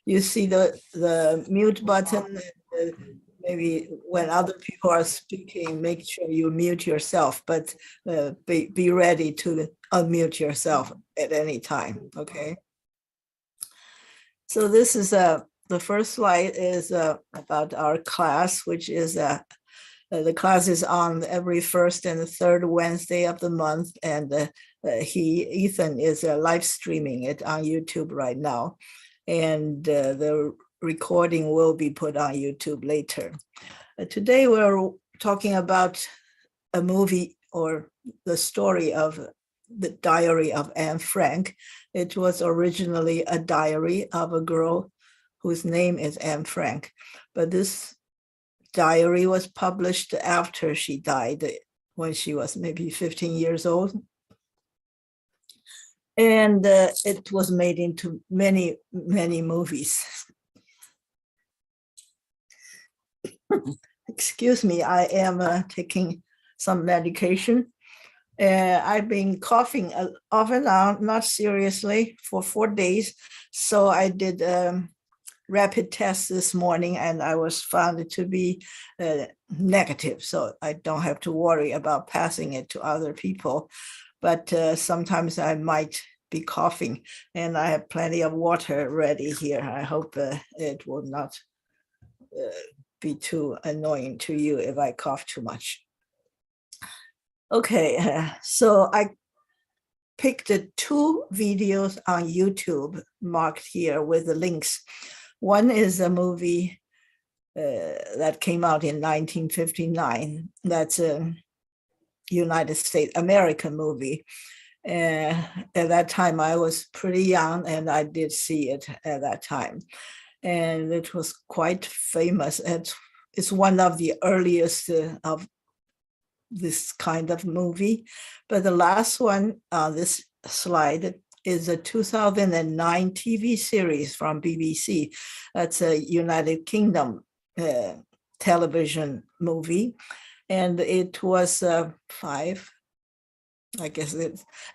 you see the mute button. Maybe when other people are speaking, make sure you mute yourself, but be ready to unmute yourself at any time, okay? So this is the first slide is about our class, which is the class is on every first and third Wednesday of the month, and Ethan is live streaming it on YouTube right now, and the recording will be put on YouTube later. Today we're talking about a movie or the story of the Diary of Anne Frank. It was originally a diary of a girl whose name is Anne Frank, but this diary was published after she died when she was maybe 15 years old. And it was made into many, many movies. Excuse me, I am taking some medication. I've been coughing off and on, not seriously, for 4 days. So I did a rapid test this morning and I was found to be negative. So I don't have to worry about passing it to other people. But sometimes I might be coughing, and I have plenty of water ready here. I hope it will not be too annoying to you if I cough too much. Okay, so I picked 2 videos on YouTube marked here with the links. One is a movie that came out in 1959. That's a United States American movie. At that time, I was pretty young and I did see it at that time. And it was quite famous. It's one of the earliest of this kind of movie. But the last one on this slide is a 2009 TV series from BBC. That's a United Kingdom television movie. And it was 5, I guess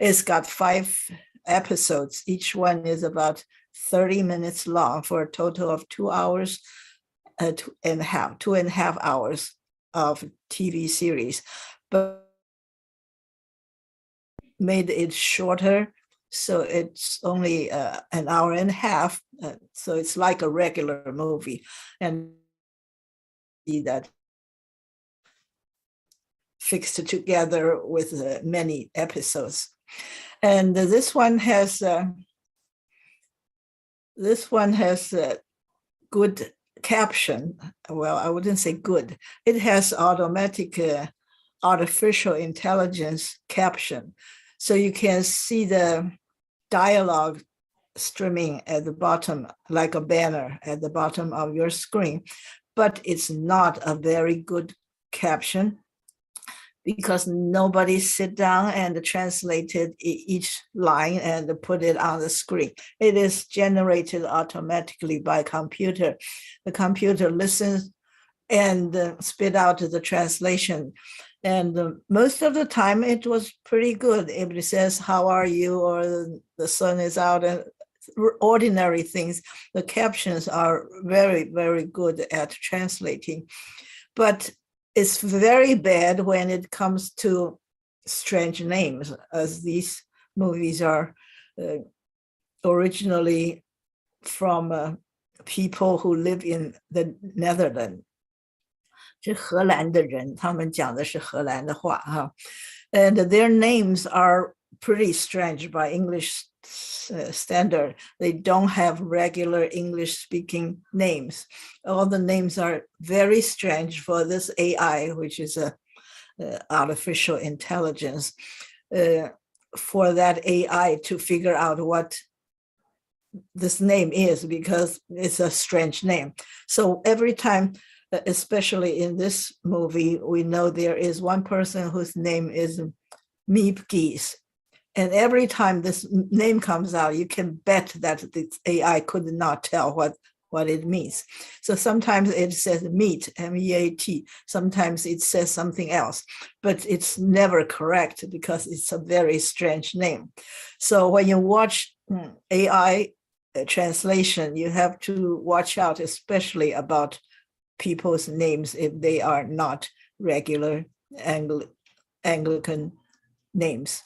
it's got 5 episodes. Each one is about 30 minutes long for a total of 2 hours, 2.5 hours of TV series, but made it shorter. So it's only an hour and a half. So it's like a regular movie. And see that fixed together with many episodes. And this one has good caption. Well, I wouldn't say good. It has automatic artificial intelligence caption. So you can see the dialogue streaming at the bottom, like a banner at the bottom of your screen. But it's not a very good caption, because nobody sit down and translated each line and put it on the screen. It is generated automatically by computer. The computer listens and spit out the translation. And most of the time it was pretty good. If it says, how are you, or the sun is out, and ordinary things, the captions are very, very good at translating. But it's very bad when it comes to strange names, as these movies are originally from people who live in the Netherlands. 是荷兰的人，他们讲的是荷兰的话哈。And their names are pretty strange by English standard. They don't have regular English speaking names. All the names are very strange for this AI, which is a artificial intelligence. For that AI to figure out what this name is, because it's a strange name. So every time, especially in this movie, we know there is one person whose name is Meep Geese. And every time this name comes out, you can bet that the AI could not tell what it means. So sometimes it says meat, M-E-A-T. Sometimes it says something else, but it's never correct because it's a very strange name. So when you watch AI translation, you have to watch out, especially about people's names if they are not regular Anglican names.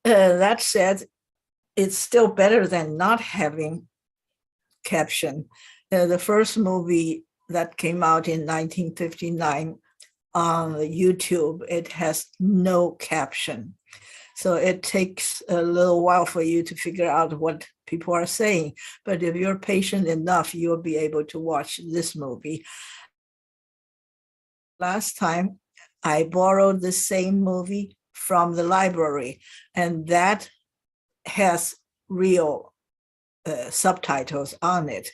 That said, it's still better than not having caption. The first movie that came out in 1959 on YouTube, it has no caption. So it takes a little while for you to figure out what people are saying. But if you're patient enough, you'll be able to watch this movie. Last time, I borrowed the same movie from the library, and that has real subtitles on it.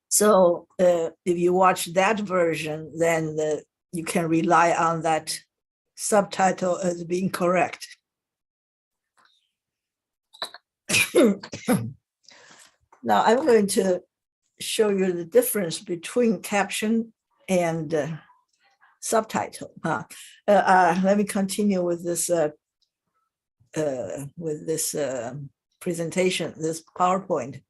So if you watch that version, then you can rely on that subtitle as being correct. Now I'm going to show you the difference between caption and subtitle. Let me continue with this presentation, this PowerPoint.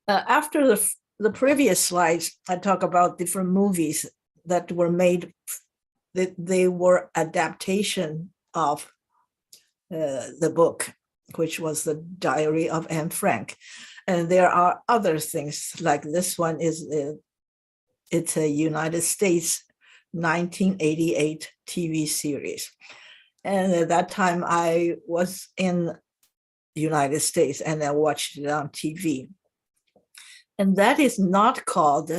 After the previous slides, I talk about different movies that were made, that they were adaptation of the book, which was the Diary of Anne Frank. And there are other things, like this one it's a United States 1988 TV series. And at that time I was in the United States and I watched it on TV. And that is not called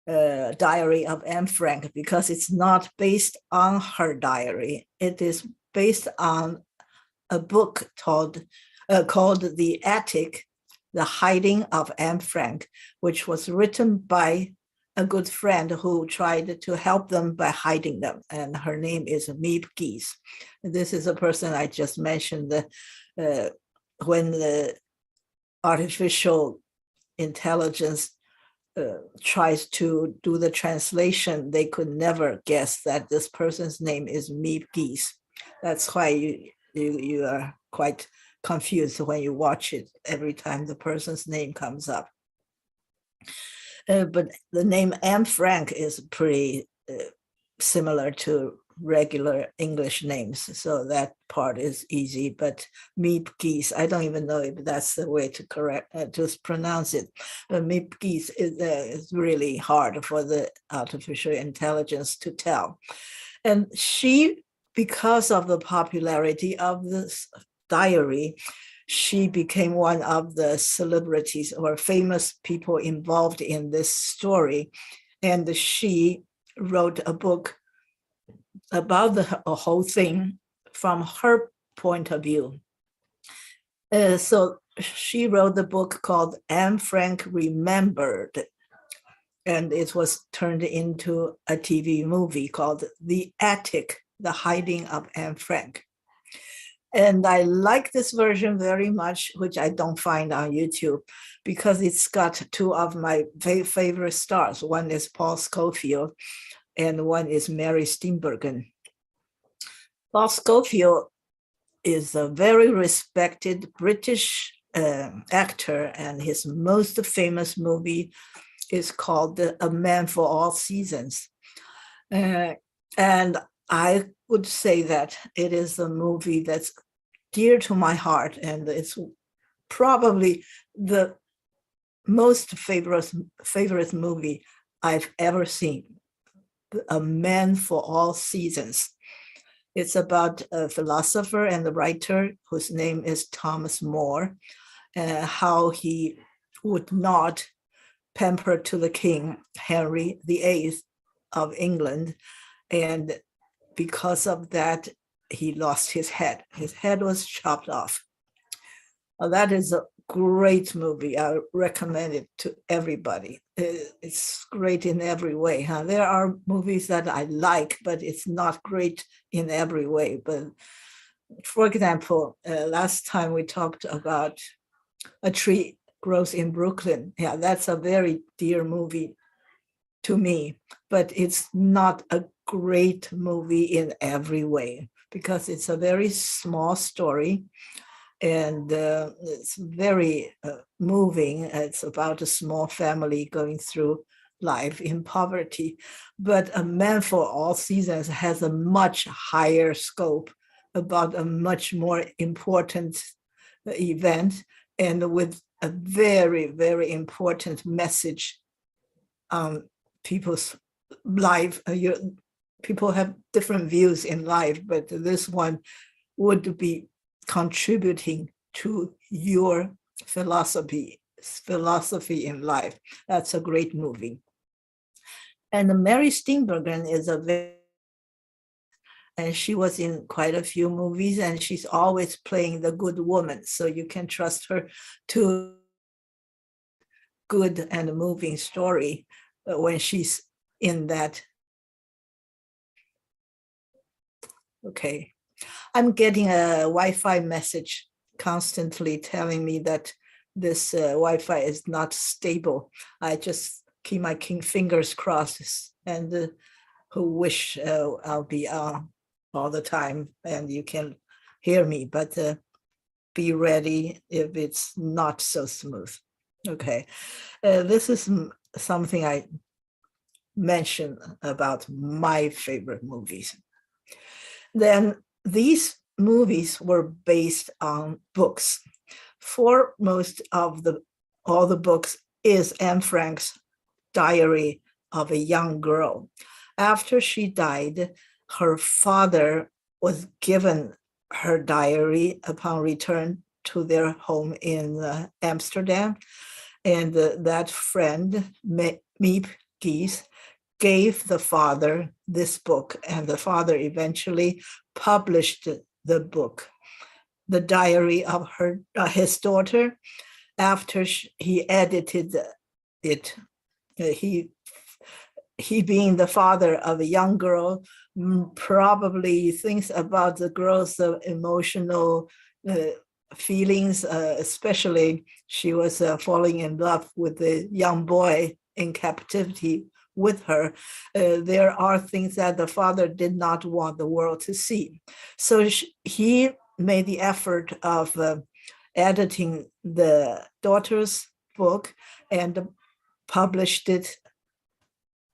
Diary of Anne Frank because it's not based on her diary. It is based on a book called The Attic, The Hiding of Anne Frank, which was written by a good friend who tried to help them by hiding them. And her name is Miep Gies. This is a person I just mentioned. When the artificial intelligence tries to do the translation, they could never guess that this person's name is Miep Gies. That's why you are quite confused when you watch it every time the person's name comes up. But the name Anne Frank is pretty similar to regular English names, so that part is easy. But Miep Gies, I don't even know if that's the way to just pronounce it. But Miep Gies is really hard for the artificial intelligence to tell. And she, because of the popularity of this diary, she became one of the celebrities or famous people involved in this story. And she wrote a book about the whole thing from her point of view. So she wrote the book called Anne Frank Remembered, and it was turned into a TV movie called The Attic, The Hiding of Anne Frank. And I like this version very much, which I don't find on YouTube, because it's got two of my favorite stars. One is Paul Scofield, and one is Mary Steenburgen. Paul Scofield is a very respected British actor, and his most famous movie is called A Man for All Seasons. And I would say that it is a movie that's dear to my heart, and it's probably the most favorite movie I've ever seen. A Man for All Seasons. It's about a philosopher and a writer whose name is Thomas More, how he would not pamper to the king, Henry VIII of England. And because of that, he lost his head. His head was chopped off. That is a great movie. I recommend it to everybody. It's great in every way. There are movies that I like, but it's not great in every way. But for example, last time we talked about A Tree Grows in Brooklyn. Yeah, that's a very dear movie to me, but it's not a great movie in every way. because it's a very small story, and it's very moving. It's about a small family going through life in poverty. But A Man for All Seasons has a much higher scope about a much more important event, and with a very, very important message on people's life. People have different views in life, but this one would be contributing to your philosophy in life. That's a great movie. And Mary Steenburgen is and she was in quite a few movies, and she's always playing the good woman. So you can trust her to good and moving story when she's in that. Okay. I'm getting a Wi-Fi message constantly telling me that this Wi-Fi is not stable. I just keep my fingers crossed and who wish I'll be on all the time and you can hear me, but be ready if it's not so smooth. Okay, this is something I mentioned about my favorite movies. Then these movies were based on books. Foremost of all the books is Anne Frank's Diary of a Young Girl. After she died, her father was given her diary upon return to their home in Amsterdam. And that friend, Miep Gies, gave the father this book, and the father eventually published the book, The Diary of his daughter. After he edited it, he being the father of a young girl, probably thinks about the girl's emotional feelings, especially she was falling in love with the young boy in captivity with her. There are things that the father did not want the world to see. So he made the effort of editing the daughter's book and published it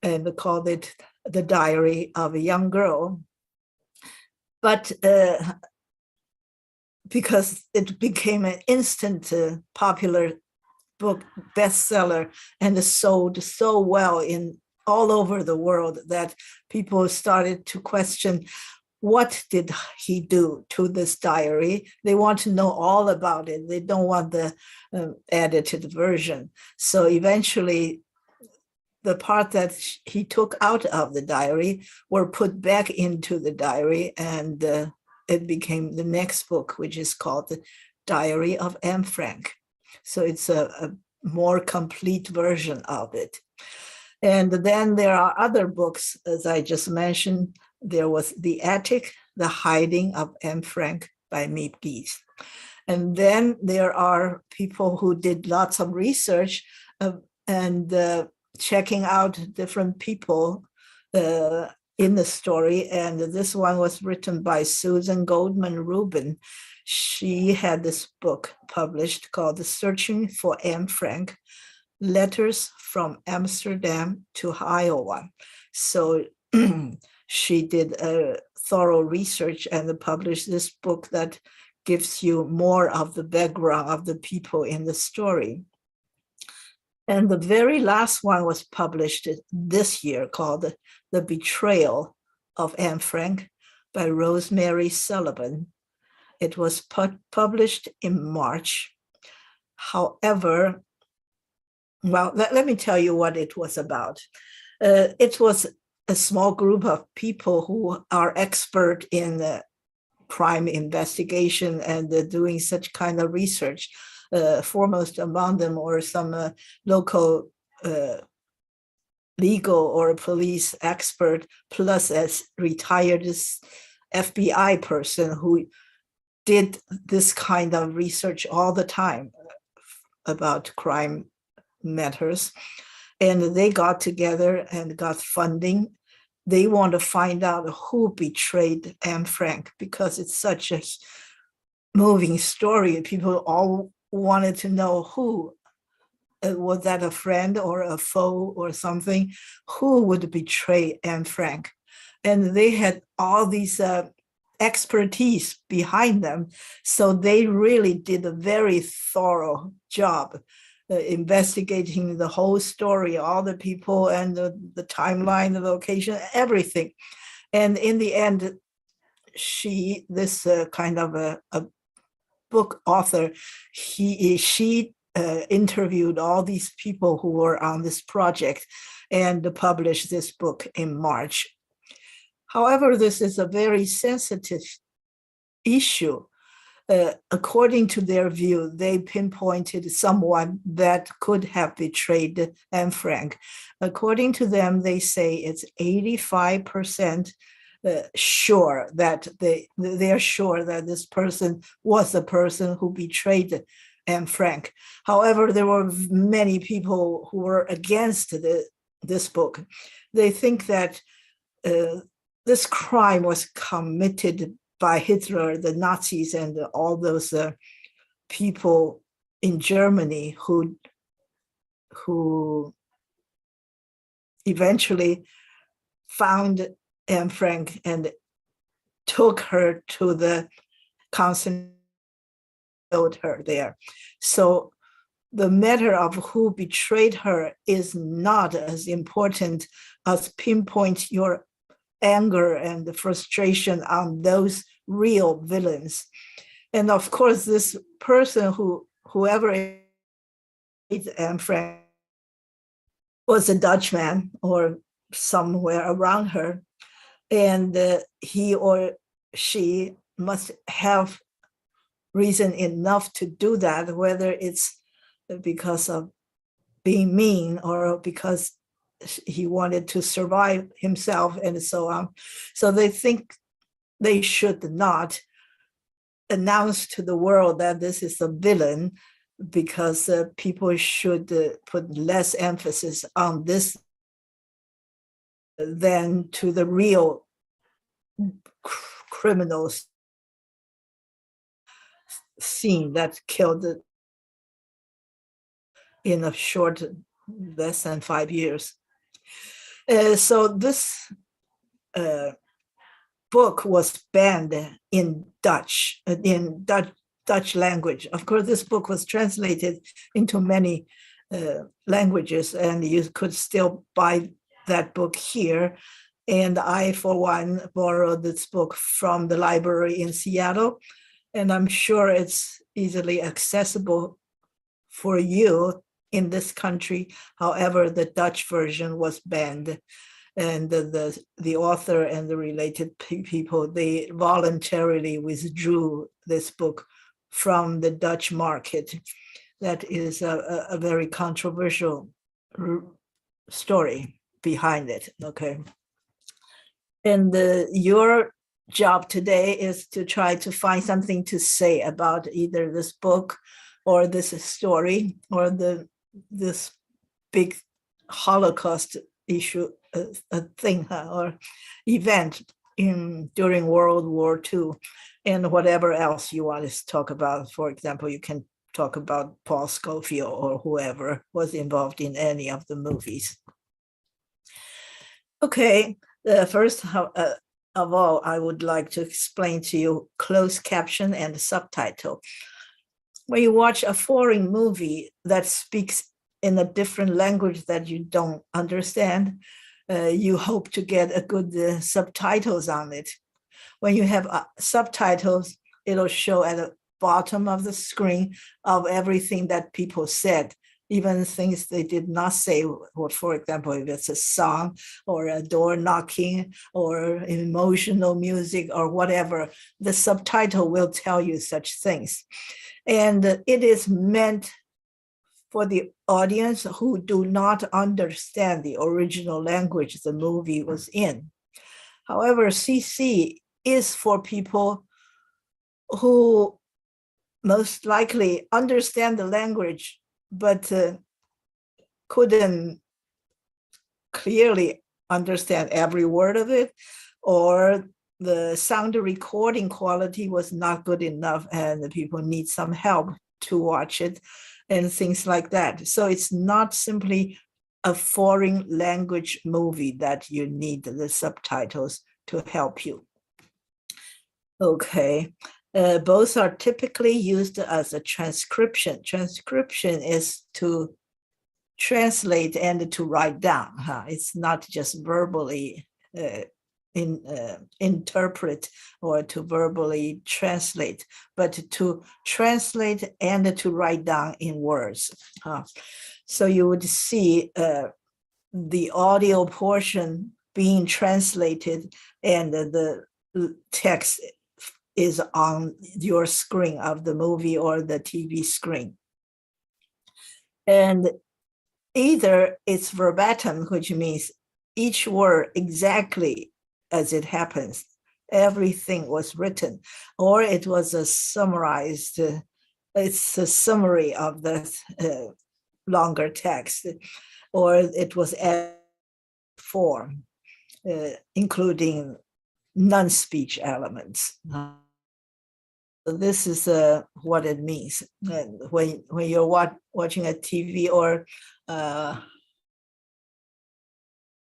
and called it The Diary of a Young Girl. But because it became an instant popular book, bestseller, and sold so well in all over the world that people started to question, what did he do to this diary? They want to know all about it. They don't want the edited version. So eventually, the part that he took out of the diary were put back into the diary, and it became the next book, which is called The Diary of Anne Frank. So it's a more complete version of it. And then there are other books, as I just mentioned. There was The Attic, The Hiding of Anne Frank by Miep Gies. And then there are people who did lots of research and checking out different people in the story. And this one was written by Susan Goldman Rubin. She had this book published called The Searching for Anne Frank, Letters from Amsterdam to Iowa. So she did a thorough research and published this book that gives you more of the background of the people in the story. And the very last one was published this year, called The Betrayal of Anne Frank by Rosemary Sullivan. It was published in March. However, well, let me tell you what it was about. It was a small group of people who are expert in crime investigation and doing such kind of research. Foremost among them or some local legal or police expert, plus a retired FBI person who did this kind of research all the time about crime matters. And they got together and got funding they want to find out who betrayed Anne Frank because it's such a moving story. People all wanted to know who. Was that a friend or a foe or something? Who would betray Anne Frank? And they had all these expertise behind them. So they really did a very thorough job investigating the whole story, all the people and the timeline, the location, everything. And in the end, this kind of a book author, she interviewed all these people who were on this project and published this book in March. However, this is a very sensitive issue. According to their view, they pinpointed someone that could have betrayed Anne Frank. According to them, they say it's 85% sure that they're sure that this person was the person who betrayed Anne Frank. However, there were many people who were against this book. They think that this crime was committed by Hitler, the Nazis, and all those people in Germany who eventually found Anne Frank and took her to the concentration, her there. So the matter of who betrayed her is not as important as pinpoint your anger and the frustration on those real villains. And of course, this person whoever is Anne Frank was a Dutchman or somewhere around her. And he or she must have reason enough to do that, whether it's because of being mean or because he wanted to survive himself and so on. So they think they should not announce to the world that this is a villain, because people should put less emphasis on this than to the real criminals scene that killed in a short, less than 5 years. So this book was banned in Dutch language. Of course, this book was translated into many languages, and you could still buy that book here. And I, for one, borrowed this book from the library in Seattle, and I'm sure it's easily accessible for you in this country. However, the Dutch version was banned, and the author and the related people, they voluntarily withdrew this book from the Dutch market. That is a very controversial story behind it, okay? And your job today is to try to find something to say about either this book or this story or this big Holocaust issue, thing or event during World War II, and whatever else you want to talk about. For example, you can talk about Paul Scofield or whoever was involved in any of the movies. Okay, first of all, I would like to explain to you closed caption and subtitle. When you watch a foreign movie that speaks in a different language that you don't understand, you hope to get a good subtitles on it. When you have subtitles, it'll show at the bottom of the screen of everything that people said, even things they did not say. Or for example, if it's a song or a door knocking or emotional music or whatever, the subtitle will tell you such things. And it is meant for the audience who do not understand the original language the movie was in. However, CC is for people who most likely understand the language, but couldn't clearly understand every word of it, or the sound recording quality was not good enough and the people need some help to watch it and things like that. So it's not simply a foreign language movie that you need the subtitles to help you. Okay, both are typically used as a transcription. Transcription is to translate and to write down. It's not just verbally interpret or to verbally translate, but to translate and to write down in words. So you would see the audio portion being translated and the text is on your screen of the movie or the TV screen. And either it's verbatim, which means each word exactly as it happens, everything was written, or it was a summarized, it's a summary of the longer text, or it was a form, including non-speech elements. This is what it means. And when you're watching a TV or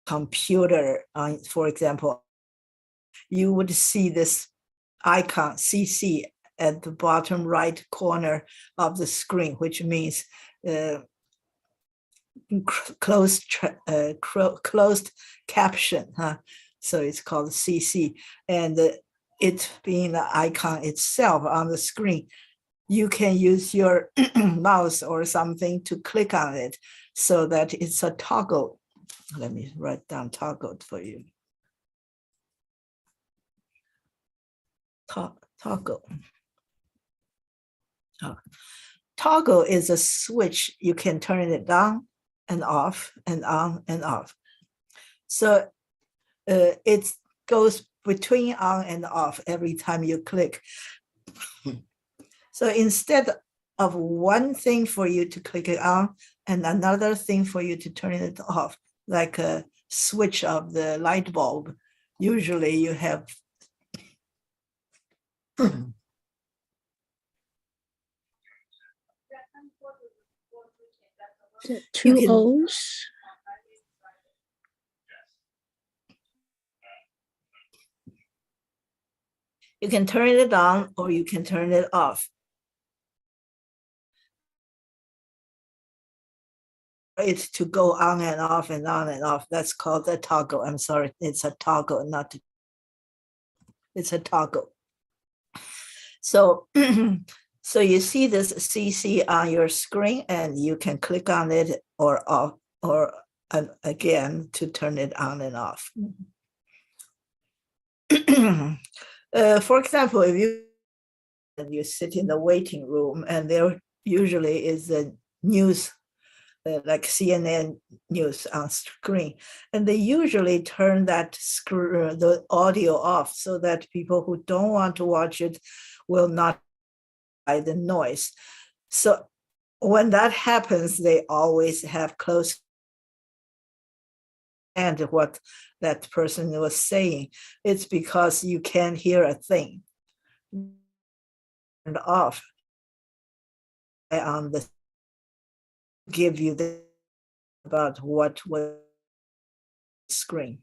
computer, for example, you would see this icon CC at the bottom right corner of the screen, which means closed caption. So it's called CC, and it being the icon itself on the screen, you can use your mouse or something to click on it so that it's a toggle. Let me write down toggle for you. Toggle. Toggle is a switch. You can turn it on and off and on and off. So it goes between on and off every time you click. So instead of one thing for you to click it on and another thing for you to turn it off, like a switch of the light bulb, usually you have two O's. You can turn it on or you can turn it off. It's to go on and off and on and off. That's called a toggle. I'm sorry, it's a toggle, not it's a toggle. So, so you see this CC on your screen and you can click on it or off or again to turn it on and off. For example, if you sit in the waiting room and there usually is the news, like CNN news on screen, and they usually turn that the audio off so that people who don't want to watch it will not by the noise. So when that happens, they always have close and what that person was saying. It's because you can't hear a thing. And off on the give you the about what was screen.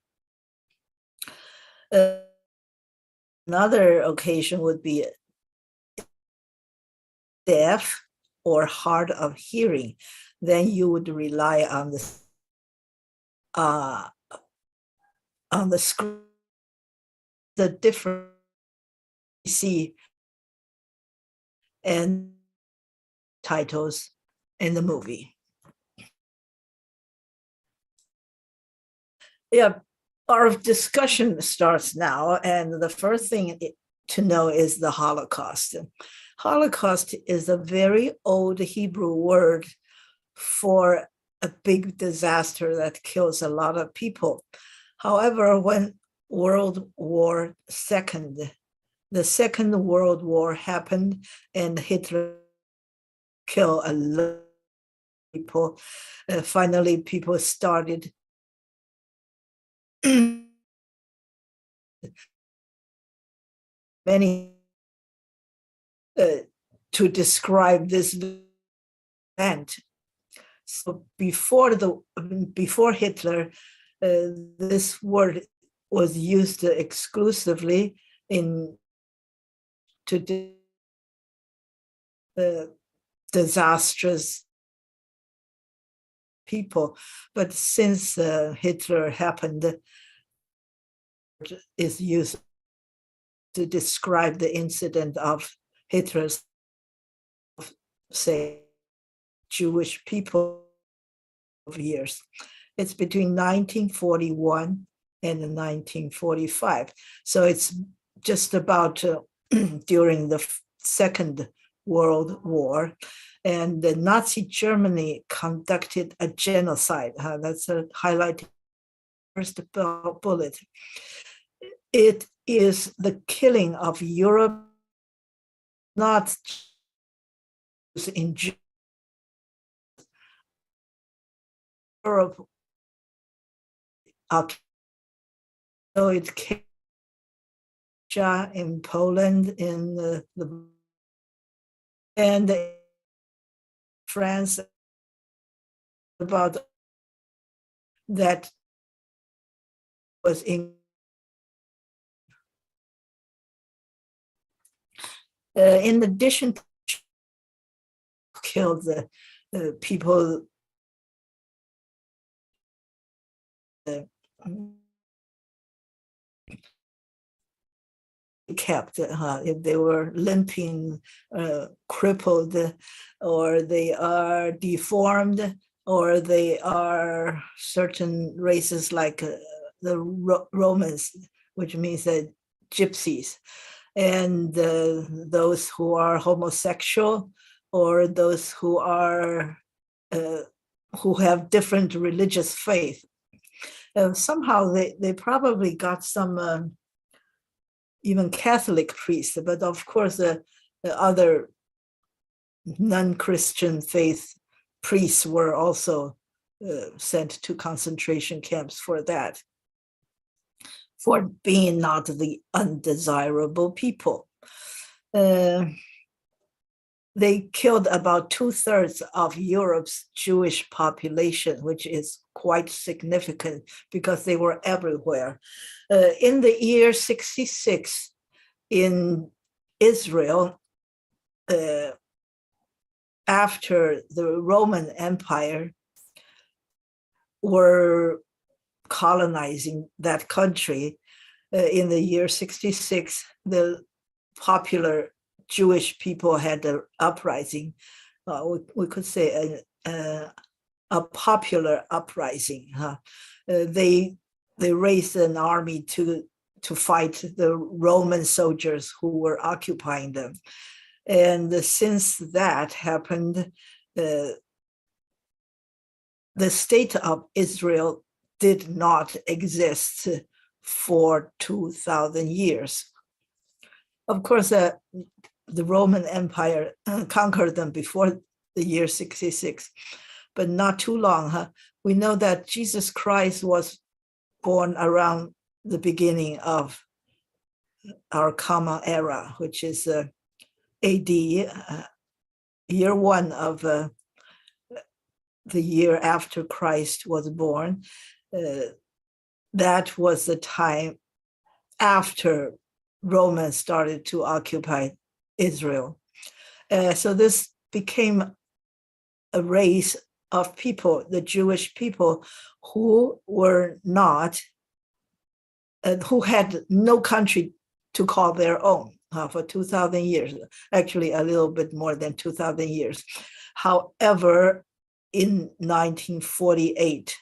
Another occasion would be deaf or hard of hearing. Then you would rely on the screen, the different see and titles in the movie. Yeah, our discussion starts now, and the first thing to know is the Holocaust. Holocaust is a very old Hebrew word for a big disaster that kills a lot of people. However, when the Second World War happened and Hitler killed a lot of people, finally people started many to describe this event. So before Hitler, this word was used exclusively to disastrous people, but since Hitler happened, is used to describe the incident of Hitler's, say, Jewish people of years. It's between 1941 and 1945. So it's just about during the Second World War. And the Nazi Germany conducted a genocide. That's a highlighted first bullet. It is the killing of Europe, not in Europe. So it came in Poland, in and France, about that was in addition to kill the people kept, if they were limping, crippled, or they are deformed, or they are certain races like the Romans, which means that gypsies, and those who are homosexual, or those who are who have different religious faith. Somehow they probably got some even Catholic priests, but of course the other non-Christian faith priests were also sent to concentration camps for that, for being not the undesirable people. They killed about 2/3 of Europe's Jewish population, which is quite significant because they were everywhere. In the year 66, in Israel, after the Roman Empire were colonizing that country, in the year 66, the popular Jewish people had an uprising. We could say a popular uprising. They raised an army to fight the Roman soldiers who were occupying them. And since that happened, the state of Israel did not exist for 2,000 years. Of course, the Roman Empire conquered them before the year 66, but not too long. We know that Jesus Christ was born around the beginning of our common era, which is AD, year one of the year after Christ was born. That was the time after Romans started to occupy Israel. So this became a race of people, the Jewish people, who were not, who had no country to call their own for 2,000 years, actually a little bit more than 2,000 years. However, in 1948,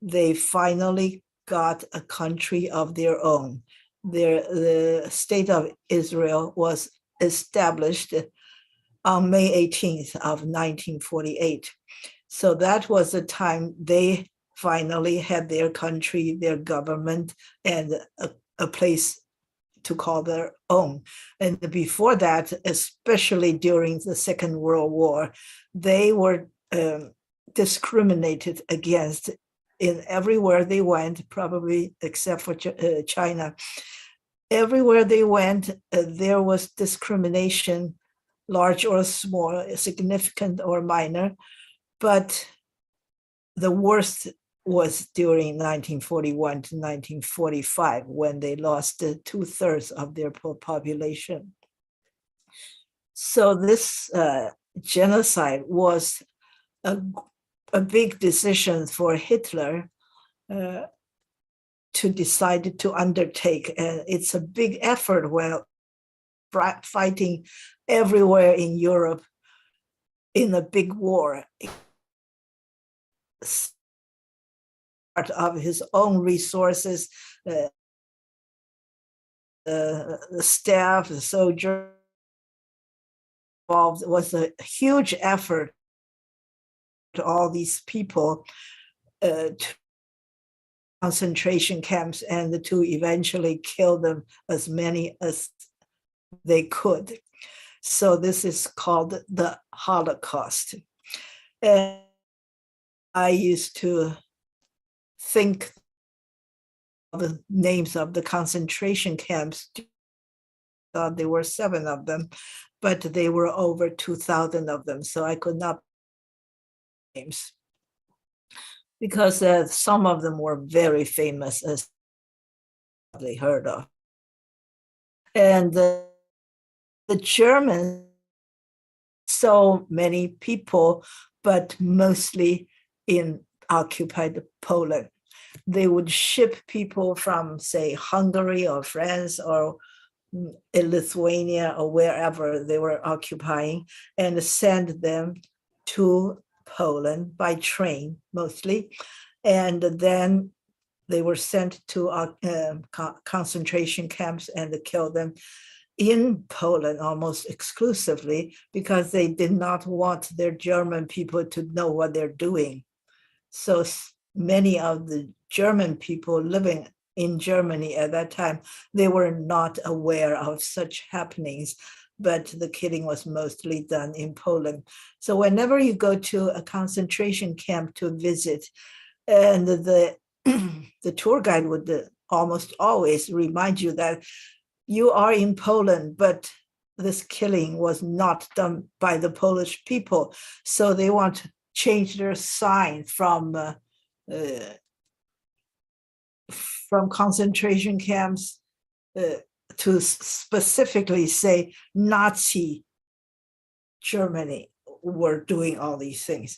they finally got a country of their own. The state of Israel was established on May 18th of 1948. So that was the time they finally had their country, their government, and a place to call their own. And before that, especially during the Second World War, they were discriminated against in everywhere they went, probably except for China. Everywhere they went, there was discrimination, large or small, significant or minor. But the worst was during 1941 to 1945, when they lost 2/3 of their population. So this genocide was a big decision for Hitler to decide to undertake. And it's a big effort while fighting everywhere in Europe in a big war. Part of his own resources, the staff, the soldier involved. It was a huge effort to all these people to concentration camps and to eventually kill them, as many as they could. So this is called the Holocaust. And I used to think of the names of the concentration camps. There were 7 of them, but there were over 2,000 of them. So I could not names, because some of them were very famous, as they heard of. And the Germans, so many people, but mostly in occupied Poland. They would ship people from, say, Hungary or France or in Lithuania or wherever they were occupying, and send them to Poland by train mostly. And then they were sent to concentration camps and kill them in Poland almost exclusively, because they did not want their German people to know what they're doing. So many of the German people living in Germany at that time, they were not aware of such happenings, but the killing was mostly done in Poland. So whenever you go to a concentration camp to visit, and the tour guide would almost always remind you that you are in Poland, but this killing was not done by the Polish people. So they want to change their sign from concentration camps to specifically say Nazi Germany were doing all these things.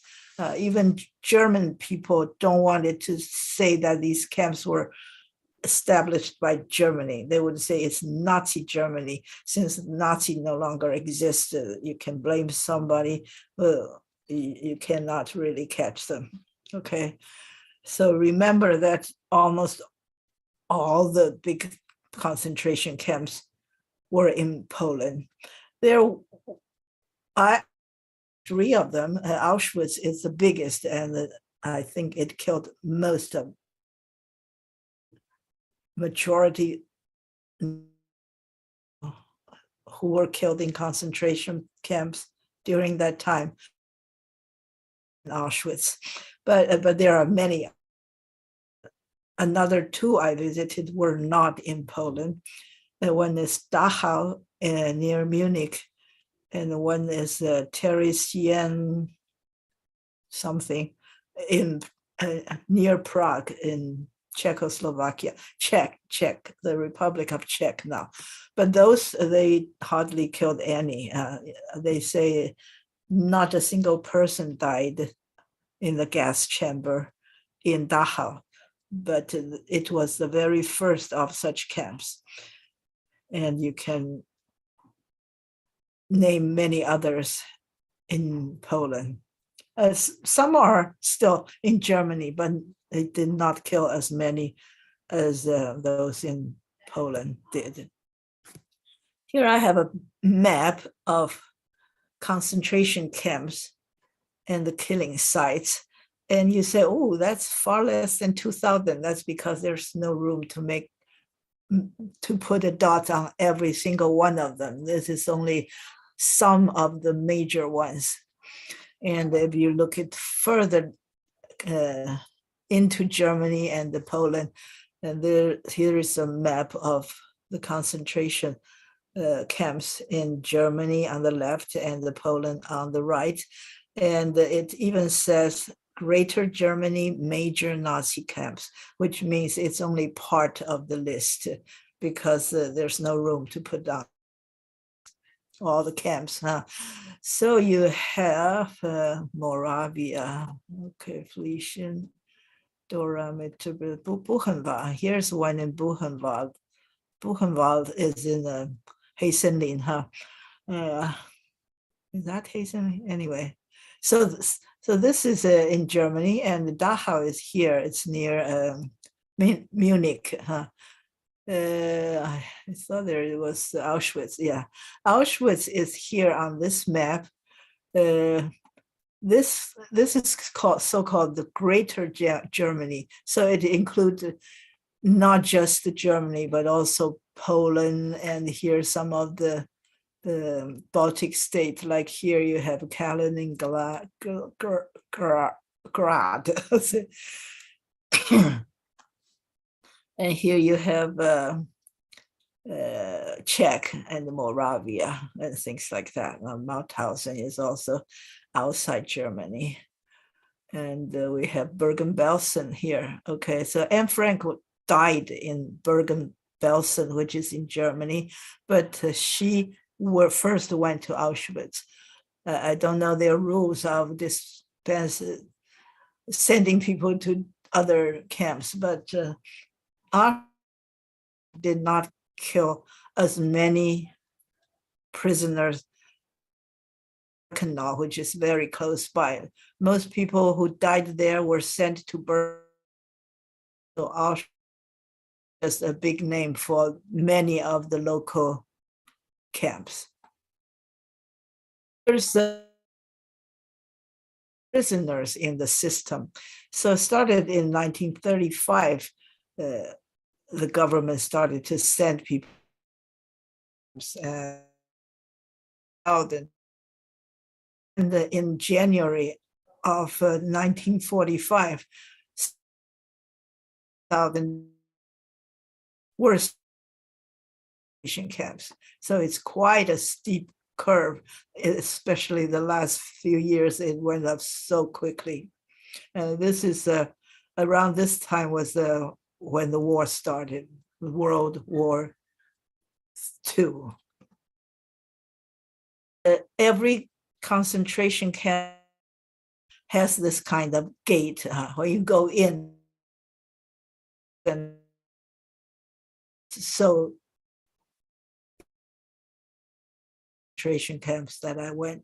Even German people don't want it to say that these camps were established by Germany. They would say it's Nazi Germany. Since Nazi no longer exists, you can blame somebody. You cannot really catch them. Okay, so remember that almost all the big concentration camps were in Poland. There are 3 of them. Auschwitz is the biggest, and I think it killed most of majority who were killed in concentration camps during that time in Auschwitz. But there are many. Another 2 I visited were not in Poland. One is Dachau near Munich, and one is Terezin something in near Prague in Czechoslovakia, Czech, the Republic of Czech now. But those, they hardly killed any. They say not a single person died in the gas chamber in Dachau, but it was the very first of such camps. And you can name many others in Poland. Some are still in Germany, but they did not kill as many as those in Poland did. Here I have a map of concentration camps and the killing sites. And you say, oh, that's far less than 2,000. That's because there's no room to put a dot on every single one of them. This is only some of the major ones. And if you look at further into Germany and the Poland. And here is a map of the concentration camps in Germany on the left and the Poland on the right. And it even says Greater Germany major Nazi camps, which means it's only part of the list because there's no room to put down all the camps. Huh? So you have Moravia, okay, Flesian, Dora, Buchenwald. Here's one in Buchenwald. Buchenwald is in Heysenlin, huh? Is that Heysenlin? Anyway, so this is in Germany, and Dachau is here. It's near Munich, huh? I thought there was Auschwitz. Yeah, Auschwitz is here on this map. This is called so-called the Greater Germany. So it includes not just Germany, but also Poland, and here some of the Baltic states. Like here you have Kaliningrad, and here you have Czech and Moravia and things like that. Mauthausen is also outside Germany. And we have Bergen-Belsen here. Okay, so Anne Frank died in Bergen-Belsen, which is in Germany, but she first went to Auschwitz. I don't know their rules of this sending people to other camps, but did not kill as many prisoners, Canal, which is very close by. Most people who died there were sent to Berlin. So Auschwitz is a big name for many of the local camps. There's prisoners in the system. So it started in 1935. The government started to send people out. And in January of 1945, worst camps. So it's quite a steep curve, especially the last few years. It went up so quickly. And this is around this time was when the war started, World War II. Every concentration camp has this kind of gate where you go in. And so concentration camps that I went,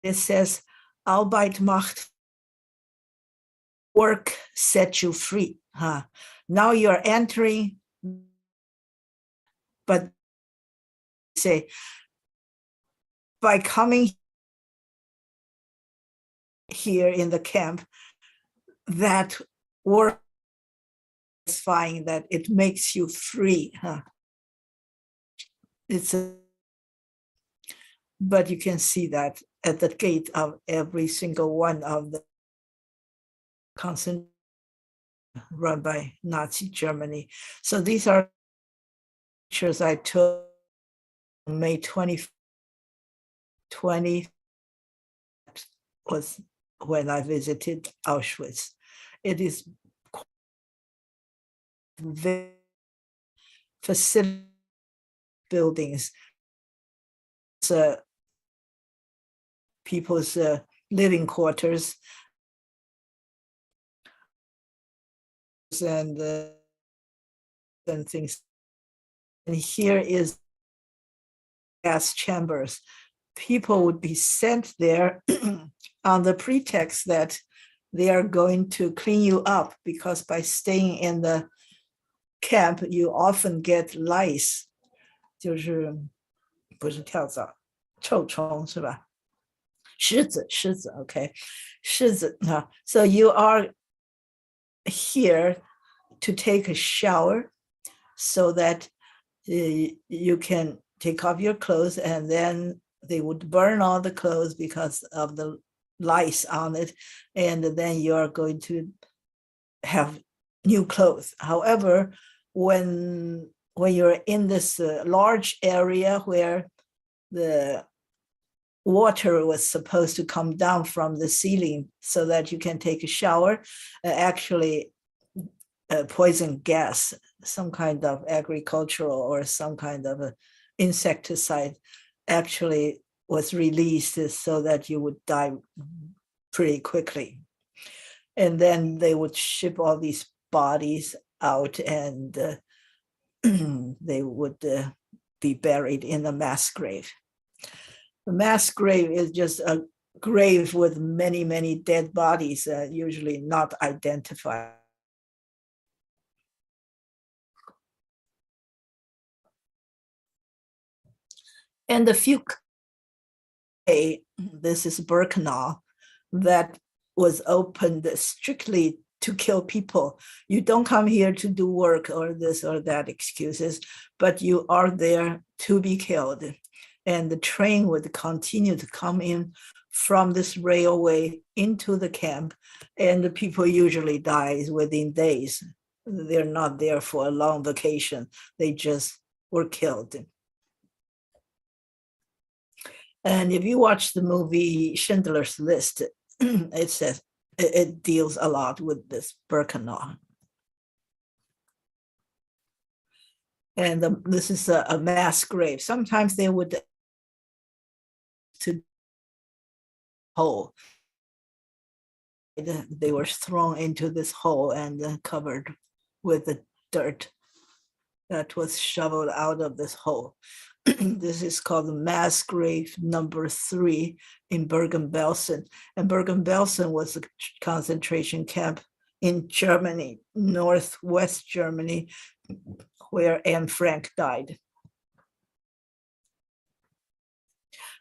it says, Arbeit macht, work set you free. Now you're entering, but say, by coming here in the camp, that work is fine, that it makes you free. But you can see that at the gate of every single one of the concentration run by Nazi Germany. So these are pictures I took on May 2020, was when I visited Auschwitz. It is very facility buildings. People's living quarters and things. And here is gas chambers. People would be sent there on the pretext that they are going to clean you up, because by staying in the camp, you often get lice. 就是不是跳蚤，臭虫是吧？虱子 okay, 虱子 So you are here to take a shower so that you can take off your clothes, and then they would burn all the clothes because of the lice on it, and then you are going to have new clothes. However, when you're in this large area where the water was supposed to come down from the ceiling so that you can take a shower, actually poison gas, some kind of agricultural or some kind of a insecticide actually was released so that you would die pretty quickly. And then they would ship all these bodies out, and they would be buried in a mass grave. The mass grave is just a grave with many, many dead bodies, usually not identified. And a few, this is Birkenau, that was opened strictly to kill people. You don't come here to do work or this or that excuses, but you are there to be killed. And the train would continue to come in from this railway into the camp, and the people usually die within days. They're not there for a long vacation. They just were killed. And if you watch the movie Schindler's List, it says it deals a lot with this Birkenau. And this is a mass grave. Sometimes they would to hole. They were thrown into this hole and covered with the dirt that was shoveled out of this hole. This is called the mass grave number 3 in Bergen-Belsen. And Bergen-Belsen was a concentration camp in Germany, northwest Germany, where Anne Frank died.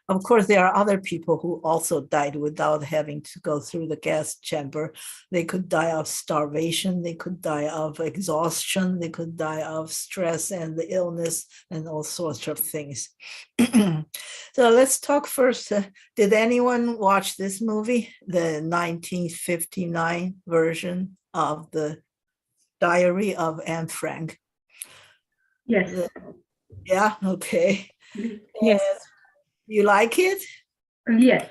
Of course, there are other people who also died without having to go through the gas chamber. They could die of starvation, they could die of exhaustion, they could die of stress and the illness and all sorts of things. So let's talk first. Did anyone watch this movie, the 1959 version of the Diary of Anne Frank? Yes. Yeah, okay. Yes. You like it? Yes.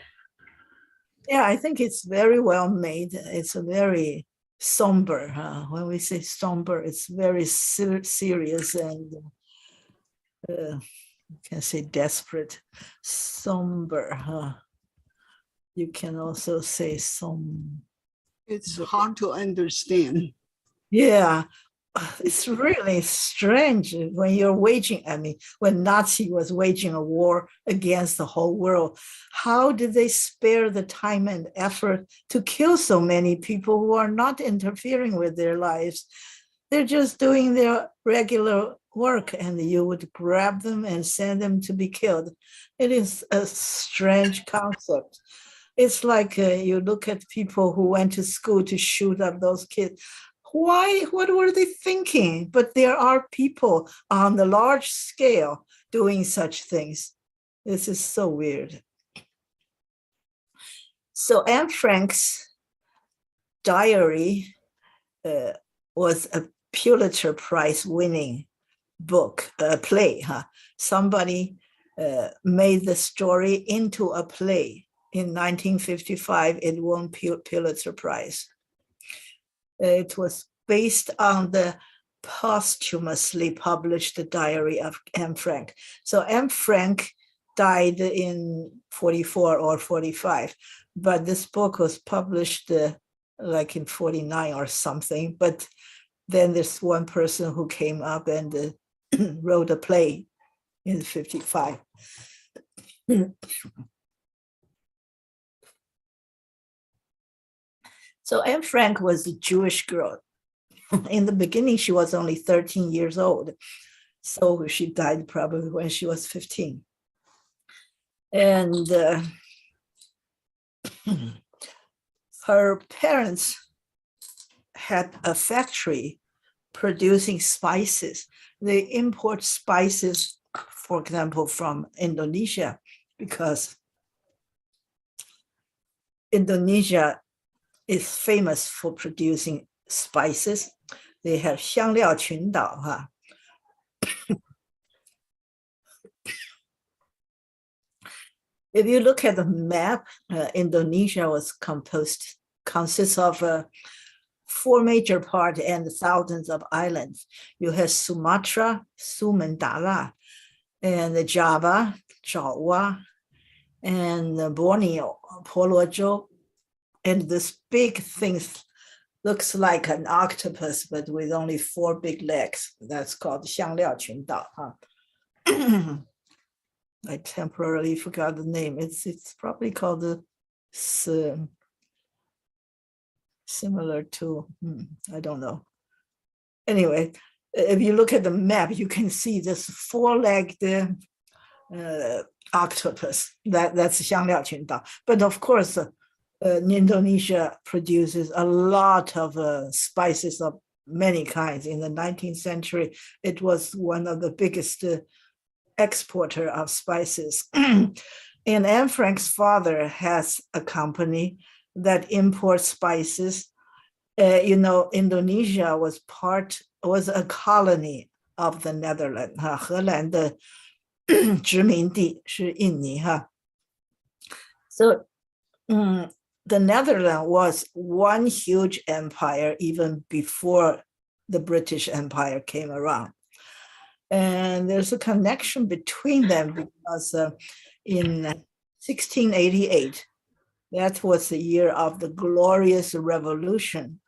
Yeah, I think it's very well made. It's a very somber. When we say somber, it's very serious and you can say desperate. Somber. You can also say It's hard to understand. Yeah, it's really strange when you're waging, when Nazi was waging a war against the whole world. How did they spare the time and effort to kill so many people who are not interfering with their lives? They're just doing their regular work, and you would grab them and send them to be killed. It is a strange concept. It's like you look at people who went to school to shoot up those kids. Why? What were they thinking? But there are people on the large scale doing such things. This is so weird. So Anne Frank's diary was a Pulitzer Prize winning book, play. Somebody made the story into a play. In 1955, it won Pulitzer Prize. It was based on the posthumously published Diary of Anne Frank. So Anne Frank died in 44 or 45, but this book was published like in 49 or something. But then there's one person who came up and wrote a play in 55. So Anne Frank was a Jewish girl. In the beginning, she was only 13 years old. So she died probably when she was 15. And her parents had a factory producing spices. They import spices, for example, from Indonesia, because Indonesia is famous for producing spices. They have 香料群岛哈。If you look at the map, Indonesia consists of 4 major parts and thousands of islands. You have Sumatra, Sumendara, and Java, Jawa, and Borneo, Polojo, and this big thing looks like an octopus, but with only 4 big legs. That's called 香料群岛. I temporarily forgot the name. It's probably called similar to, I don't know. Anyway, if you look at the map, you can see this 4-legged octopus. That's 香料群岛. But of course, Indonesia produces a lot of spices of many kinds. In the 19th century, it was one of the biggest exporter of spices. And Anne Frank's father has a company that imports spices. Indonesia was a colony of the Netherlands. 荷兰的殖民地是印尼哈。So the Netherlands was one huge empire even before the British Empire came around. And there's a connection between them because in 1688, that was the year of the Glorious Revolution.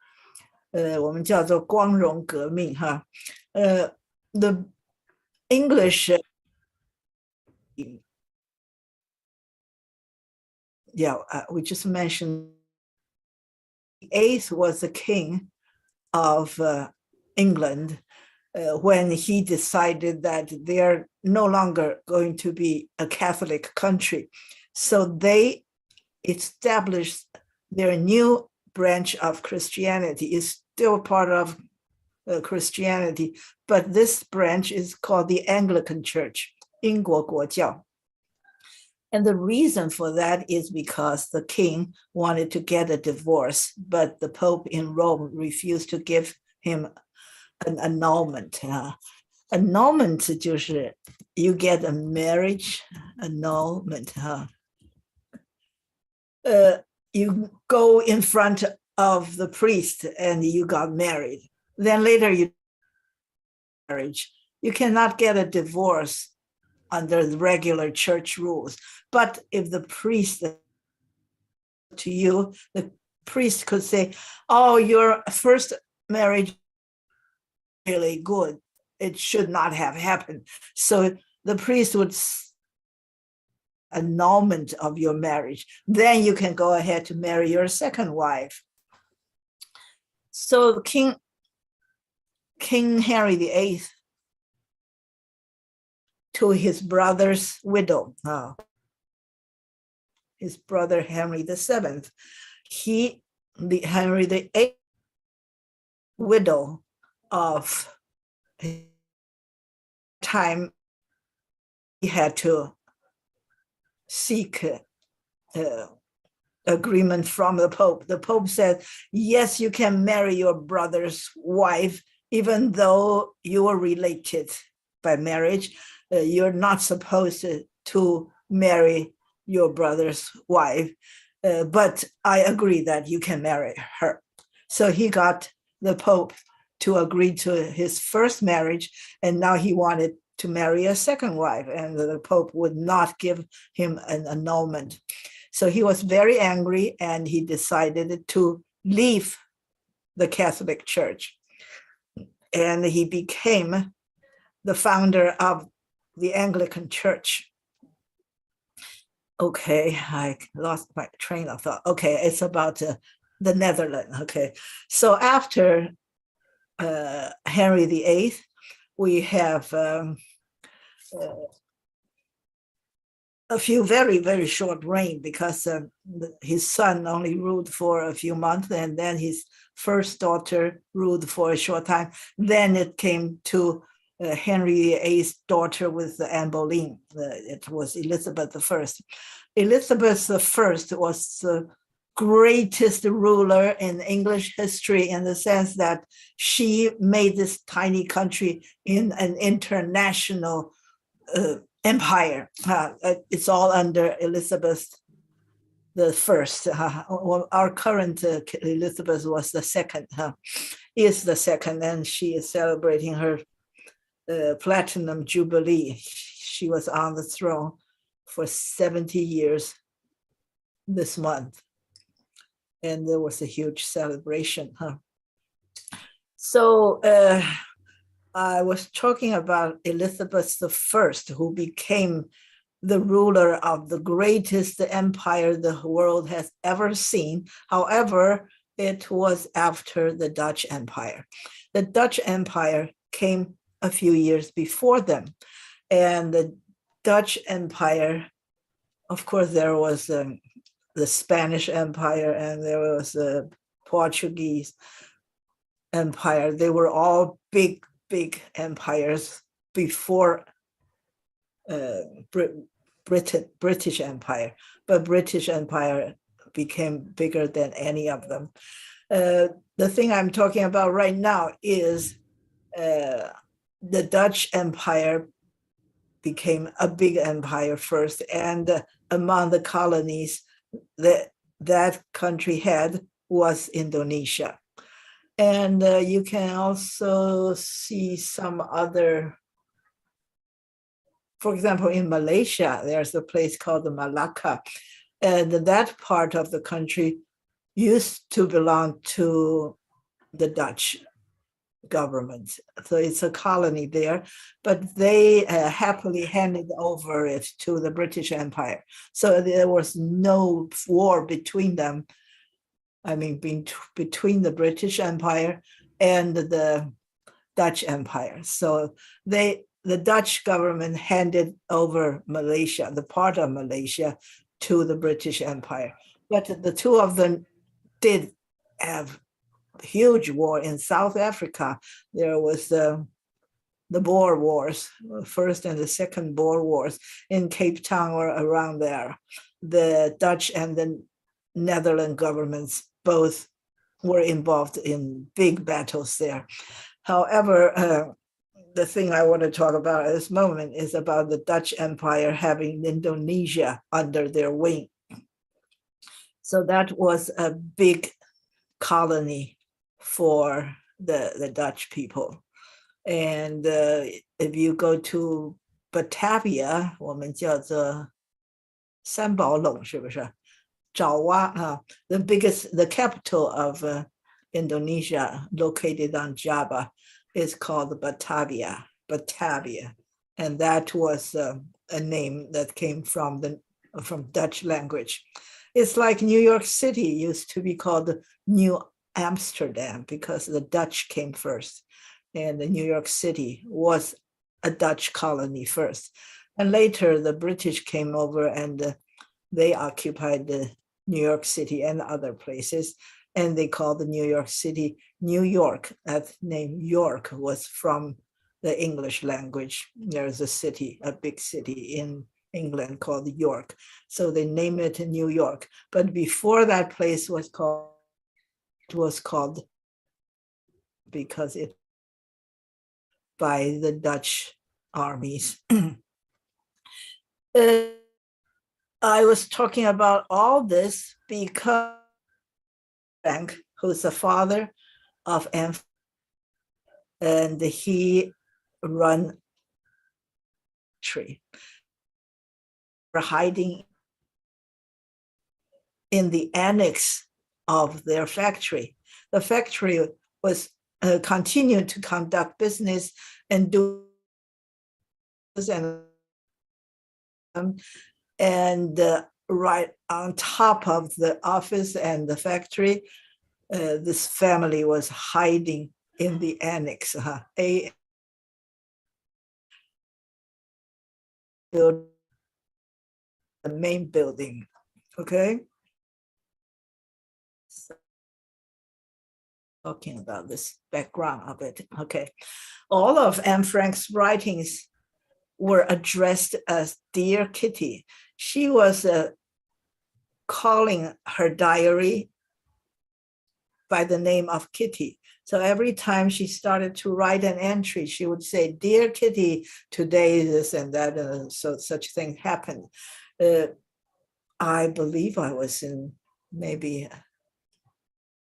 我们叫做光荣革命哈。The English, we just mentioned, the 8th was the king of England. When he decided that they're no longer going to be a Catholic country. So they established their new branch of Christianity. It's still part of Christianity, but this branch is called the Anglican Church, 英国国教. And the reason for that is because the king wanted to get a divorce, but the Pope in Rome refused to give him an annulment. Annulment 就是 you get a marriage annulment. You go in front of the priest and you got married. Then later you marriage. You cannot get a divorce under the regular church rules. But if the priest to you, the priest could say, oh, your first marriage really good. It should not have happened. So the priest would annulment of your marriage. Then you can go ahead to marry your second wife. So King Henry VIII to his brother's widow, his brother Henry VII, Henry VIII widow of time, he had to seek agreement from the Pope. The Pope said, yes, you can marry your brother's wife, even though you are related by marriage. You're not supposed to marry your brother's wife, but I agree that you can marry her. So he got the Pope to agree to his first marriage, and now he wanted to marry a second wife, and the Pope would not give him an annulment. So he was very angry, and he decided to leave the Catholic Church. And he became the founder of the Anglican Church. Okay, I lost my train of thought. Okay, it's about the Netherlands. Okay, so after Henry VIII, we have a few very, very short reign, because his son only ruled for a few months, and then his first daughter ruled for a short time. Then it came to Henry VIII's daughter with Anne Boleyn. It was Elizabeth I. Elizabeth I was greatest ruler in English history in the sense that she made this tiny country in an international empire. It's all under Elizabeth the First. Our current Elizabeth was the second, is the second, and she is celebrating her platinum jubilee. She was on the throne for 70 years this month. And there was a huge celebration. So I was talking about Elizabeth I, who became the ruler of the greatest empire the world has ever seen. However, it was after the Dutch Empire. The Dutch Empire came a few years before them. And the Dutch Empire, of course, there was the Spanish Empire and there was the Portuguese Empire. They were all big empires before British Empire, but British Empire became bigger than any of them. The thing I'm talking about right now is the Dutch Empire became a big empire first, and among the colonies that country had was Indonesia. And you can also see some other, for example, in Malaysia, there's a place called the Malacca, and that part of the country used to belong to the Dutch government. So it's a colony there, but they happily handed over it to the British Empire. So there was no war between them. I mean, between the British Empire and the Dutch Empire. So the Dutch government handed over Malaysia, the part of Malaysia, to the British Empire. But the two of them did have huge war in South Africa. There was the Boer Wars, first and the second Boer Wars in Cape Town or around there. The Dutch and the Netherlands governments both were involved in big battles there. However, the thing I want to talk about at this moment is about the Dutch Empire having Indonesia under their wing. So that was a big colony for the Dutch people. And if you go to Batavia, 我们叫做三宝垄，是不是？爪哇, the capital of Indonesia, located on Java, is called Batavia. And that was a name that came from Dutch language. It's like New York City used to be called New Amsterdam because the Dutch came first, and the New York City was a Dutch colony first. And later the British came over and they occupied the New York City and other places, and they called the New York City New York. That name York was from the English language. There's a city, a big city in England called York. So they named it New York. But before that place was called because it by the Dutch armies. I was talking about all this because Frank, who's the father of Anne, and he run tree. Were hiding in the annex of their factory. The factory was continued to conduct business and do and right on top of the office and the factory, this family was hiding in the annex. The main building, okay? So, talking about this background of it, okay. All of Anne Frank's writings were addressed as Dear Kitty. She was calling her diary by the name of Kitty. So every time she started to write an entry, she would say, "Dear Kitty, today this and that," so such thing happened. I believe I was in maybe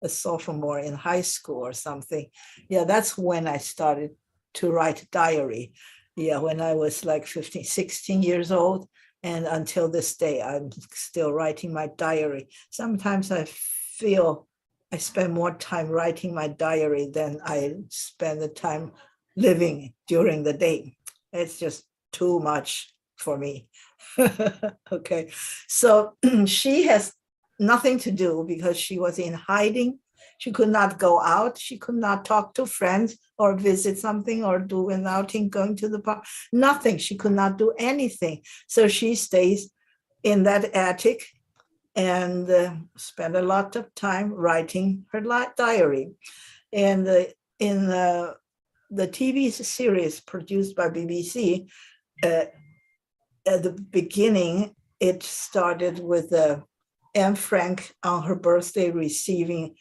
a sophomore in high school or something. Yeah, that's when I started to write diary. Yeah, when I was like 15, 16 years old. And until this day, I'm still writing my diary. Sometimes I feel I spend more time writing my diary than I spend the time living during the day. It's just too much for me. Okay, so she has nothing to do because she was in hiding. She could not go out. She could not talk to friends or visit something or do an outing, going to the park. Nothing. She could not do anything. So she stays in that attic and spend a lot of time writing her diary. And in the TV series produced by BBC, at the beginning, it started with Anne Frank on her birthday receiving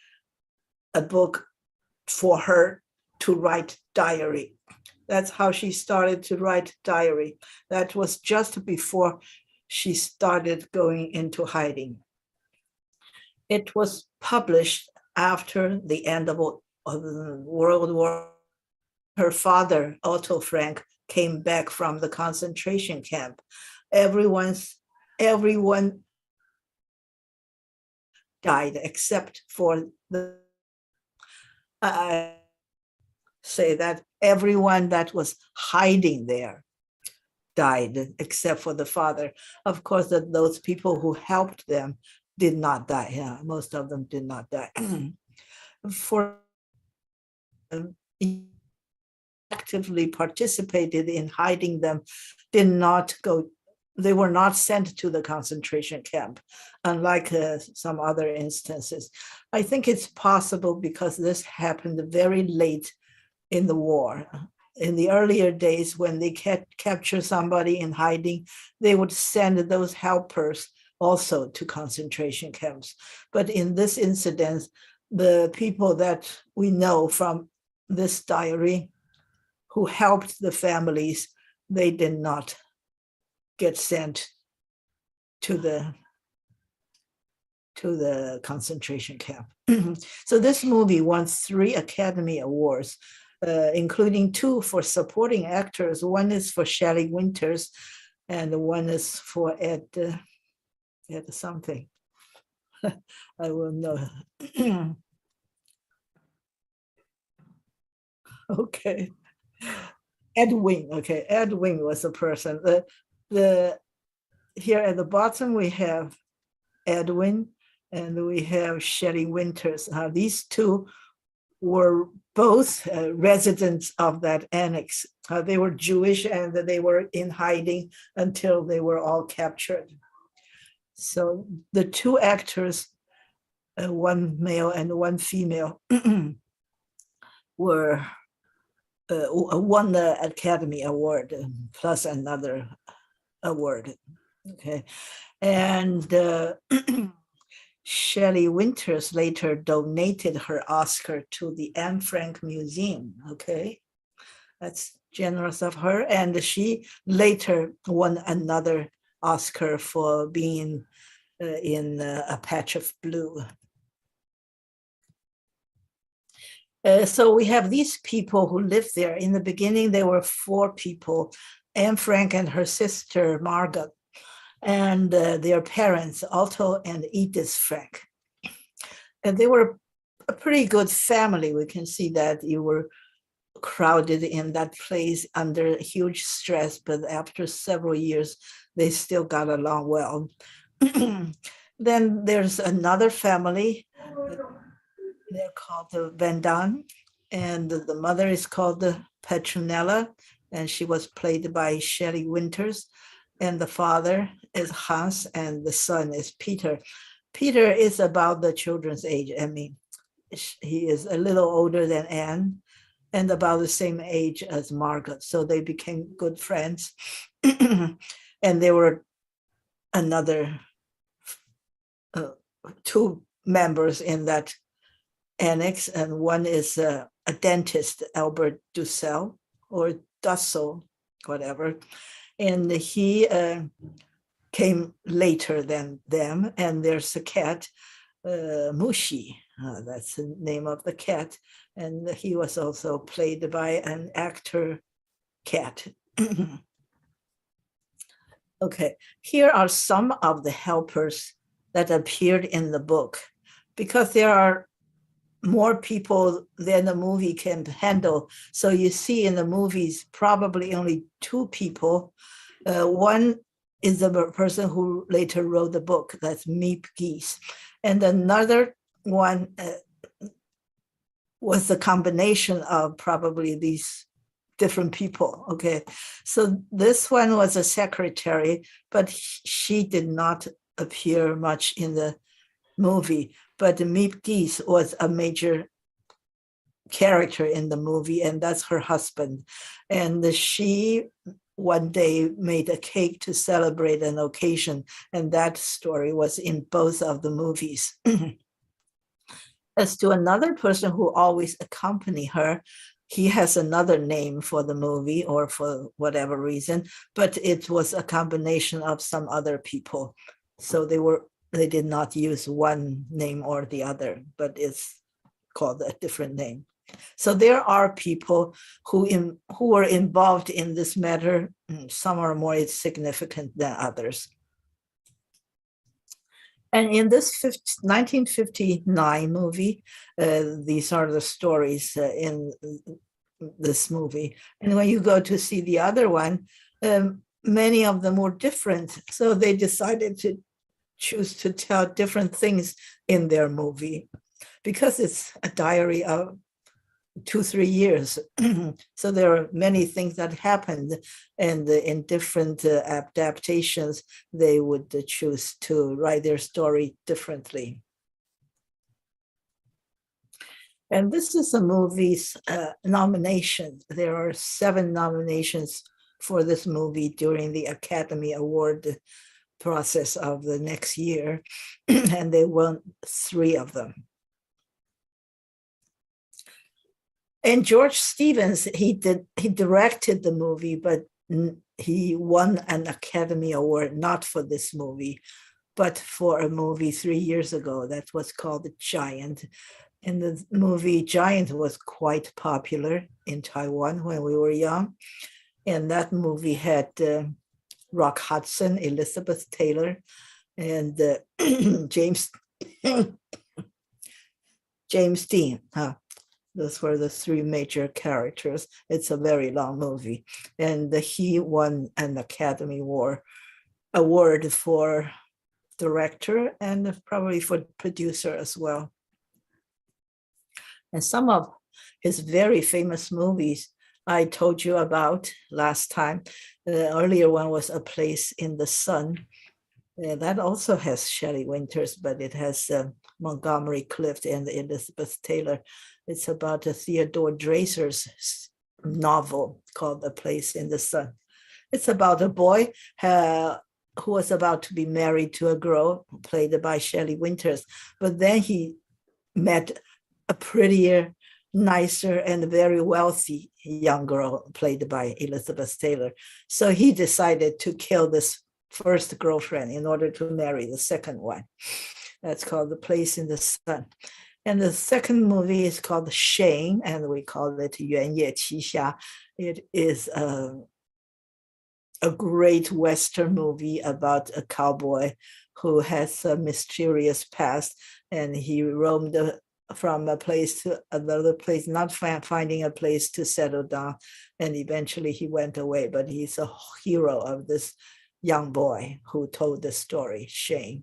a book for her to write diary. That's how she started to write diary. That was just before she started going into hiding. It was published after the end of World War. Her father, Otto Frank, came back from the concentration camp. Everyone died except for I say that everyone that was hiding there died except for the father. Of course, those people who helped them did not die. Yeah, most of them did not die. For actively participated in hiding them did not go. They were not sent to the concentration camp, unlike some other instances. I think it's possible because this happened very late in the war. In the earlier days, when they capture somebody in hiding, they would send those helpers also to concentration camps. But in this incident, the people that we know from this diary who helped the families, they did not get sent to the concentration camp. So this movie won 3 Academy Awards, including 2 for supporting actors. One is for Shelley Winters, and one is for Ed something. I will know. Okay. Edwin. Okay, Edwin was a person. Here at the bottom we have Edwin, and we have Shelley Winters. These 2 were both residents of that annex. They were Jewish and they were in hiding until they were all captured. So the 2 actors, one male and one female, were won the Academy Award plus another award. Okay, and Shelley Winters later donated her Oscar to the Anne Frank Museum. Okay, that's generous of her. And she later won another Oscar for being in A Patch of Blue. So we have these people who lived there. In the beginning, there were 4 people, Anne Frank and her sister, Margot, and their parents, Otto and Edith Frank. And they were a pretty good family. We can see that you were crowded in that place under huge stress, but after several years, they still got along well. Then there's another family. They're called the Vendon, and the mother is called the Petronella, and she was played by Shelley Winters. And the father is Hans, and the son is Peter. Peter is about the children's age. I mean, he is a little older than Anne and about the same age as Margot. So they became good friends. And they were another two members in that annex, and one is a dentist, Albert Dussel or Dussel, whatever, and he came later than them. And there's a cat, Mushi, that's the name of the cat, and he was also played by an actor cat. Okay, here are some of the helpers that appeared in the book, because there are more people than the movie can handle. So you see in the movies, probably only two people. One is the person who later wrote the book, that's Miep Gies. And another one was a combination of probably these different people. Okay, so this one was a secretary, but she did not appear much in the movie. But Miep Gies was a major character in the movie, and that's her husband. And she one day made a cake to celebrate an occasion, and that story was in both of the movies. As to another person who always accompanied her, he has another name for the movie or for whatever reason, but it was a combination of some other people. So they did not use one name or the other, but it's called a different name. So there are people who were involved in this matter. Some are more significant than others. And in this 1959 movie, these are the stories in this movie. And when you go to see the other one, many of them were different. So they decided to choose to tell different things in their movie, because it's a diary of 2-3 years. So there are many things that happened, and in different adaptations, they would choose to write their story differently. And this is a movie's nomination. There are 7 nominations for this movie during the Academy Award process of the next year, and they won 3 of them. And George Stevens, he directed the movie, but he won an Academy Award, not for this movie, but for a movie 3 years ago that was called The Giant. And the movie Giant was quite popular in Taiwan when we were young. And that movie had Rock Hudson, Elizabeth Taylor, and James Dean. Those were the 3 major characters. It's a very long movie. And he won an Academy Award for director and probably for producer as well. And some of his very famous movies I told you about last time. The earlier one was A Place in the Sun. That also has Shelley Winters, but it has Montgomery Clift and Elizabeth Taylor. It's about a Theodore Dreiser's novel called A Place in the Sun. It's about a boy who was about to be married to a girl played by Shelley Winters, but then he met a prettier, nicer, and very wealthy young girl played by Elizabeth Taylor. So he decided to kill this first girlfriend in order to marry the second one. That's called The Place in the Sun. And the second movie is called Shane, and we call it 原野奇侠. It is a great Western movie about a cowboy who has a mysterious past, and he roamed from a place to another place, not finding a place to settle down. And eventually he went away, but he's a hero of this young boy who told the story, Shane.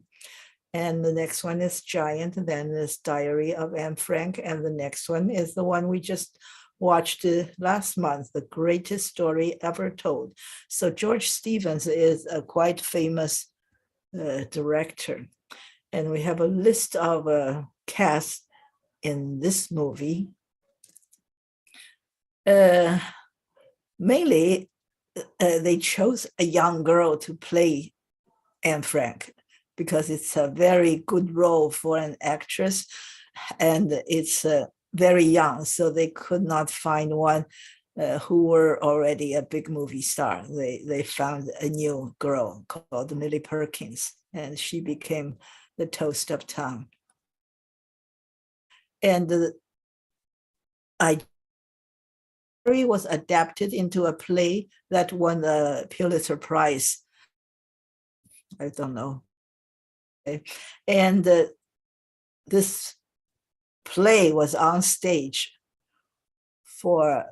And the next one is Giant, and then there's Diary of Anne Frank, and the next one is the one we just watched last month, The Greatest Story Ever Told. So George Stevens is a quite famous director. And we have a list of cast in this movie. Mainly, they chose a young girl to play Anne Frank, because it's a very good role for an actress, and it's very young, so they could not find one who were already a big movie star. They found a new girl called Millie Perkins, and she became the toast of town. And the story was adapted into a play that won the Pulitzer Prize. I don't know. And this play was on stage for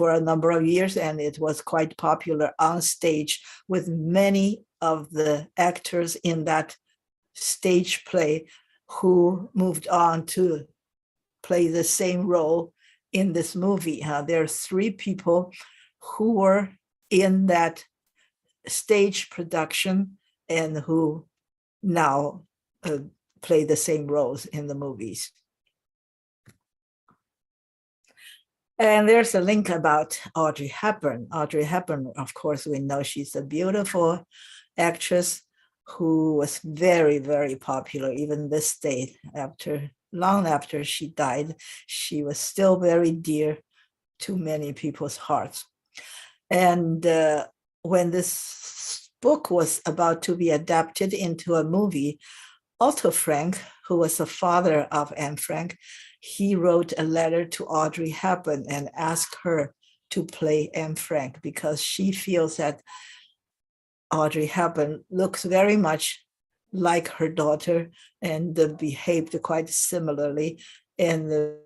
a number of years, and it was quite popular on stage, with many of the actors in that stage play who moved on to play the same role in this movie. There are 3 people who were in that stage production and who now play the same roles in the movies. And there's a link about Audrey Hepburn. Audrey Hepburn, of course, we know she's a beautiful actress who was very, very popular even this day. Long after she died, she was still very dear to many people's hearts. And when this book was about to be adapted into a movie, Otto Frank, who was the father of Anne Frank, he wrote a letter to Audrey Hepburn and asked her to play Anne Frank, because she feels that Audrey Hepburn looks very much like her daughter and behaved quite similarly, and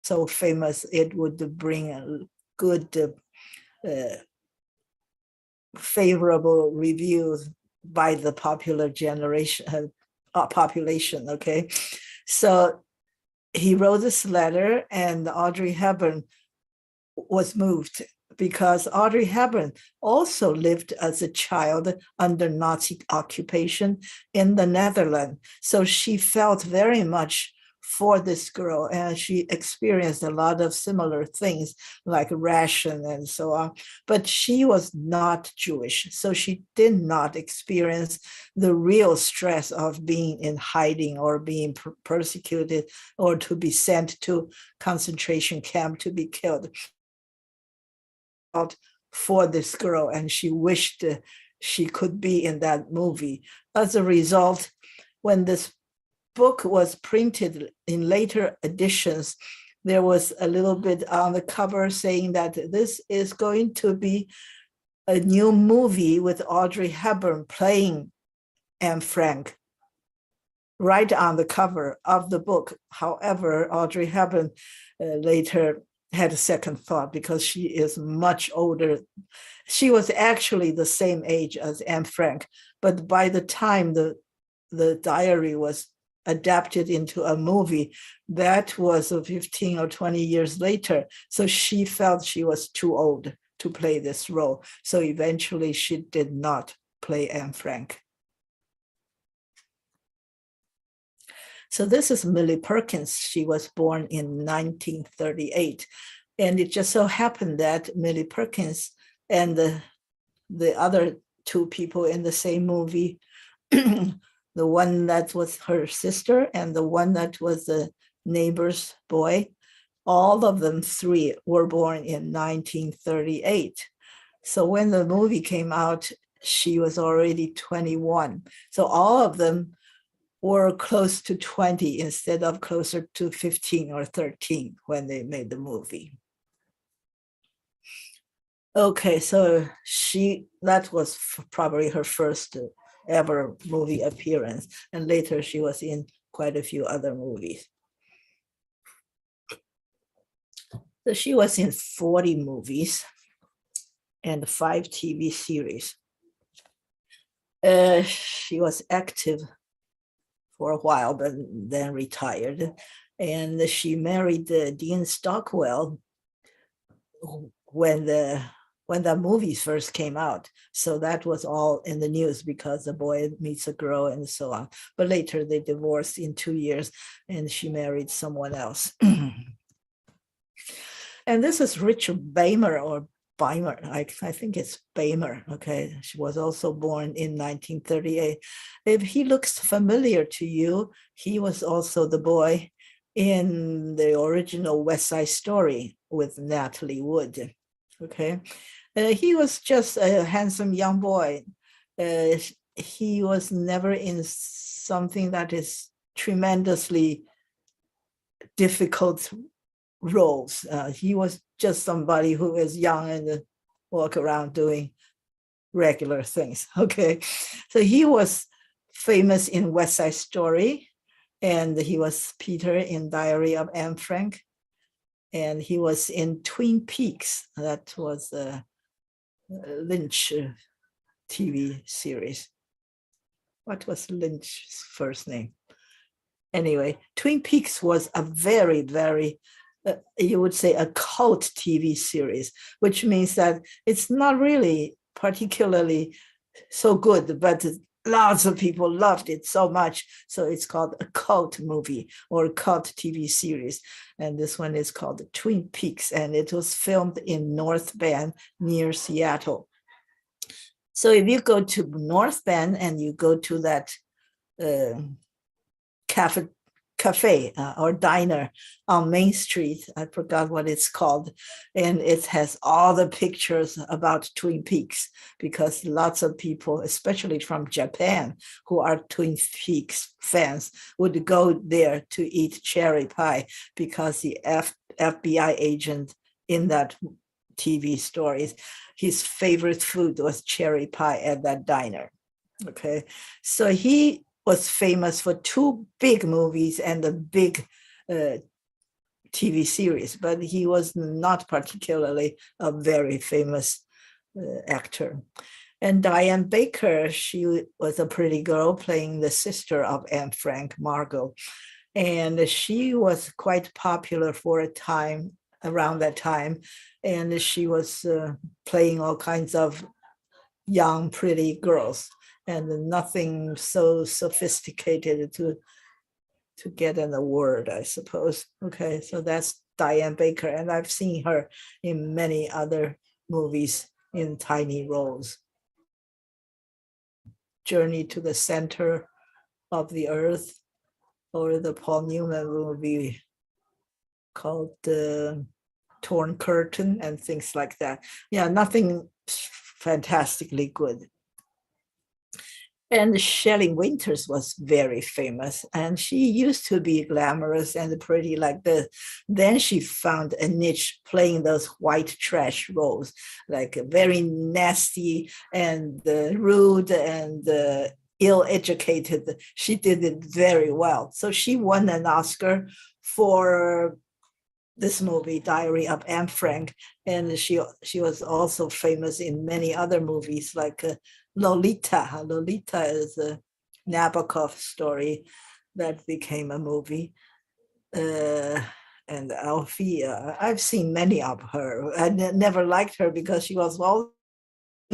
so famous it would bring a good favorable reviews by the population. Okay, so he wrote this letter, and Audrey Hepburn was moved, because Audrey Hepburn also lived as a child under Nazi occupation in the Netherlands. So she felt very much for this girl, and she experienced a lot of similar things like ration and so on. But she was not Jewish, so she did not experience the real stress of being in hiding or being persecuted or to be sent to concentration camp to be killed. For this girl, and she wished she could be in that movie. As a result, when this book was printed in later editions, there was a little bit on the cover saying that this is going to be a new movie with Audrey Hepburn playing Anne Frank, right on the cover of the book. However, Audrey Hepburn later had a second thought, because she is much older. She was actually the same age as Anne Frank, but by the time the diary was adapted into a movie, that was 15 or 20 years later. So she felt she was too old to play this role. So eventually she did not play Anne Frank. So this is Millie Perkins. She was born in 1938. And it just so happened that Millie Perkins and the other 2 people in the same movie, the one that was her sister and the one that was the neighbor's boy, all of them 3 were born in 1938. So when the movie came out, she was already 21. So all of them were close to 20 instead of closer to 15 or 13 when they made the movie. Okay, so that was probably her first ever movie appearance, and later she was in quite a few other movies. So she was in 40 movies and 5 TV series. She was active for a while, but then retired. And she married Dean Stockwell when the movies first came out. So that was all in the news, because the boy meets a girl and so on. But later they divorced in 2 years, and she married someone else. And this is Richard Beymer, or Beimer. I think it's Beimer. Okay, she was also born in 1938. If he looks familiar to you, he was also the boy in the original West Side Story with Natalie Wood. Okay, he was just a handsome young boy. He was never in something that is tremendously difficult roles. He was just somebody who is young and walk around doing regular things. Okay, so he was famous in West Side Story, and he was Peter in Diary of Anne Frank, and he was in Twin Peaks. That was a Lynch TV series. What was Lynch's first name? Anyway, Twin Peaks was a very, very, you would say, a cult TV series, which means that it's not really particularly so good, but lots of people loved it so much. So it's called a cult movie or a cult TV series. And this one is called Twin Peaks, and it was filmed in North Bend near Seattle. So if you go to North Bend and you go to that cafe or diner on Main Street, I forgot what it's called, and it has all the pictures about Twin Peaks, because lots of people, especially from Japan, who are Twin Peaks fans, would go there to eat cherry pie, because the FBI agent in that TV stories, his favorite food was cherry pie at that diner. Okay, so he was famous for two big movies and a big TV series, but he was not particularly a very famous actor. And Diane Baker, she was a pretty girl playing the sister of Anne Frank, Margot. And she was quite popular for a time, around that time. And she was playing all kinds of young, pretty girls, and nothing so sophisticated to get an award, I suppose. Okay, so that's Diane Baker, and I've seen her in many other movies in tiny roles. Journey to the Center of the Earth, or the Paul Newman movie called Torn Curtain and things like that. Yeah, nothing fantastically good. And Shelley Winters was very famous, and she used to be glamorous and pretty like this. Then she found a niche playing those white trash roles, like very nasty and rude and ill-educated. She did it very well. So she won an Oscar for this movie, Diary of Anne Frank, and she was also famous in many other movies like Lolita. Lolita is a Nabokov story that became a movie. And Althea, I've seen many of her. I never liked her because she was always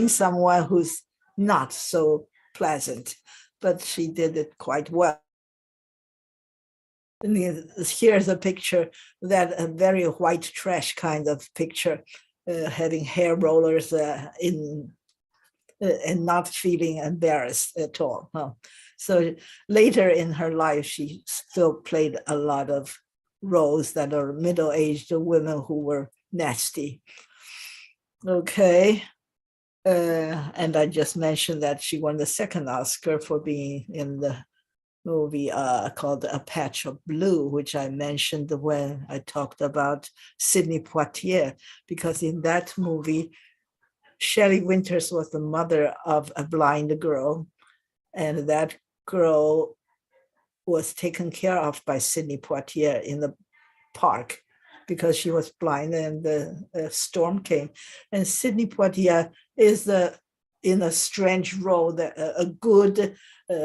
someone who's not so pleasant, but she did it quite well. And here's a picture, that a very white trash kind of picture, having hair rollers in and not feeling embarrassed at all. So later in her life, she still played a lot of roles that are middle-aged women who were nasty. Okay. And I just mentioned that she won the second Oscar for being in the movie called A Patch of Blue, which I mentioned when I talked about Sidney Poitier, because in that movie, Shelley Winters was the mother of a blind girl, and that girl was taken care of by Sidney Poitier in the park because she was blind, and the storm came. And Sidney Poitier is in a strange role, that a good,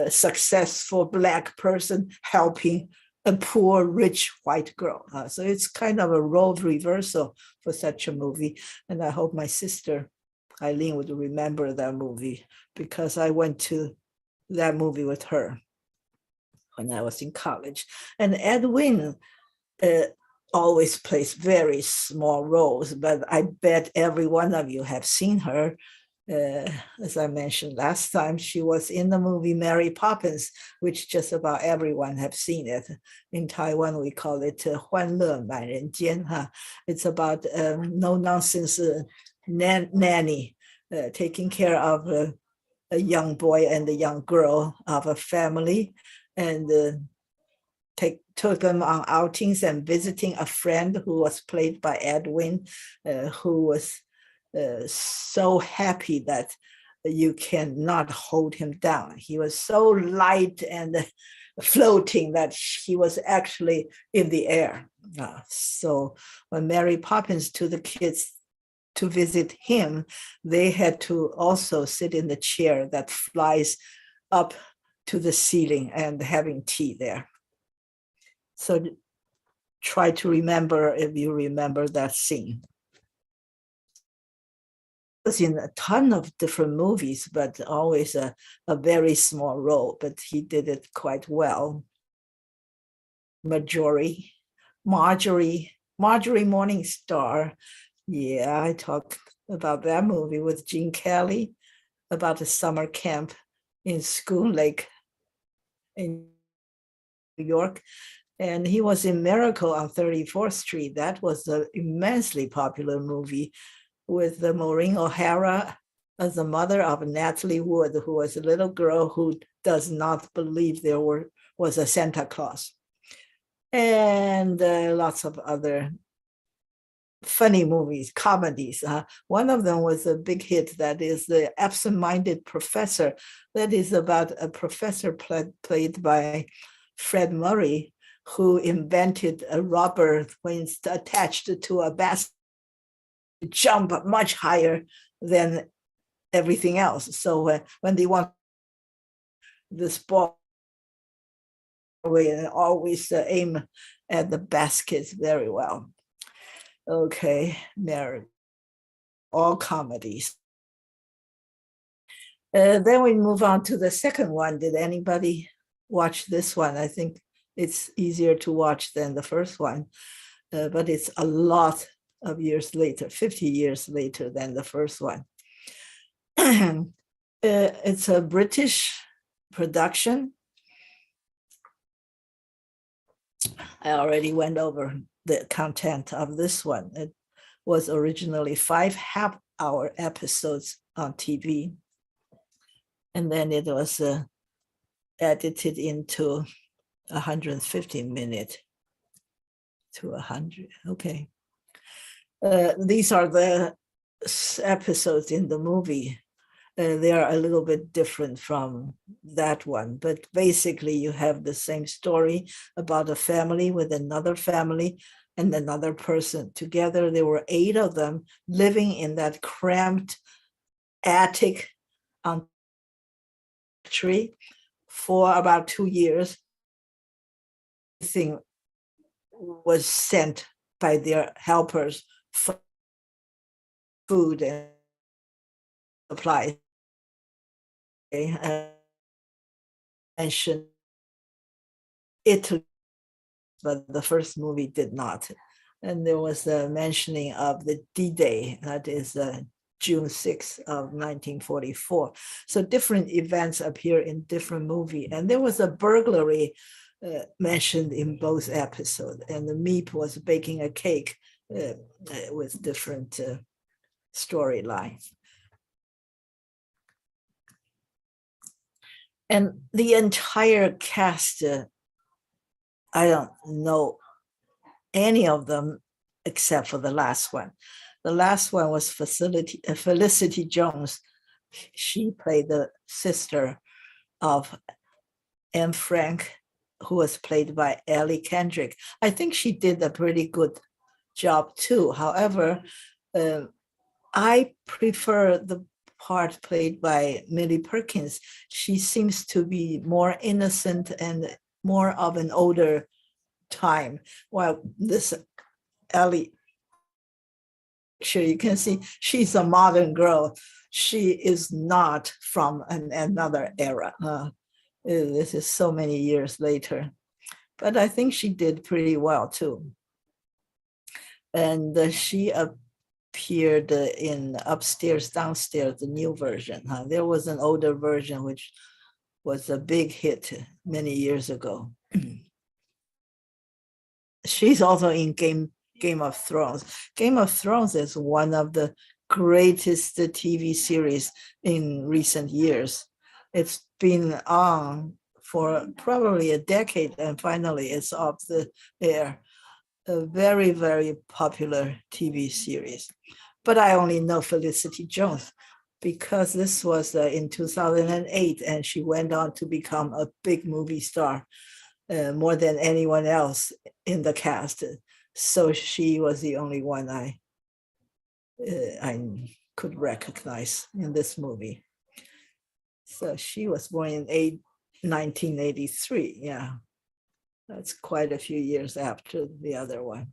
successful Black person helping a poor, rich white girl. So it's kind of a role reversal for such a movie. And I hope my sister Eileen would remember that movie, because I went to that movie with her when I was in college. And Ed Wynn always plays very small roles, but I bet every one of you have seen her. As I mentioned last time, she was in the movie Mary Poppins, which just about everyone have seen it. In Taiwan, we call it 欢乐满人间. It's about no-nonsense nanny taking care of a young boy and a young girl of a family, and took them on outings and visiting a friend who was played by Edwin, who was so happy that you cannot hold him down. He was so light and floating that he was actually in the air. So when Mary Poppins took the kids to visit him, they had to also sit in the chair that flies up to the ceiling and having tea there. So try to remember if you remember that scene. He was in a ton of different movies, but always a very small role, but he did it quite well. Marjorie Morningstar. Yeah, I talked about that movie with Gene Kelly about a summer camp in School Lake in New York. And he was in Miracle on 34th Street. That was an immensely popular movie with Maureen O'Hara as the mother of Natalie Wood, who was a little girl who does not believe there was a Santa Claus. And lots of other funny movies, comedies. One of them was a big hit, that is The Absent-Minded Professor. That is about a professor played by Fred Murray, who invented a rubber when it's attached to a basket, jump much higher than everything else. So when they want this ball away, and always aim at the baskets very well. Okay, Mary, all comedies. Then we move on to the second one. Did anybody watch this one? I think it's easier to watch than the first one, but it's a lot of years later, 50 years later than the first one. It's a British production. I already went over the content of this one. It was originally 5 half-hour episodes on TV, and then it was edited into 150-minute to 100. Okay. These are the episodes in the movie. They are a little bit different from that one, but basically you have the same story about a family with another family and another person. Together, there were 8 of them living in that cramped attic on tree for about 2 years. Everything was sent by their helpers for food and supplies. Mentioned Italy, but the first movie did not. And there was a mentioning of the D-Day, that is June 6th of 1944. So different events appear in different movies. And there was a burglary mentioned in both episodes. And the Meep was baking a cake with different storylines. And the entire cast, I don't know any of them except for the last one. The last one was Felicity Jones. She played the sister of Anne Frank, who was played by Ellie Kendrick. I think she did a pretty good job too. However, I prefer the part played by Millie Perkins. She seems to be more innocent and more of an older time, while this Ellie, sure you can see she's a modern girl. She is not from another era. This is so many years later, but I think she did pretty well too. And she appeared in Upstairs, Downstairs, the new version. There was an older version which was a big hit many years ago. She's also in Game of Thrones. Game of Thrones is one of the greatest TV series in recent years. It's been on for probably a decade, and finally it's off the air. A very, very popular TV series. But I only know Felicity Jones because this was in 2008, and she went on to become a big movie star, more than anyone else in the cast. So she was the only one I could recognize in this movie. So she was born in 1983. Yeah, that's quite a few years after the other one.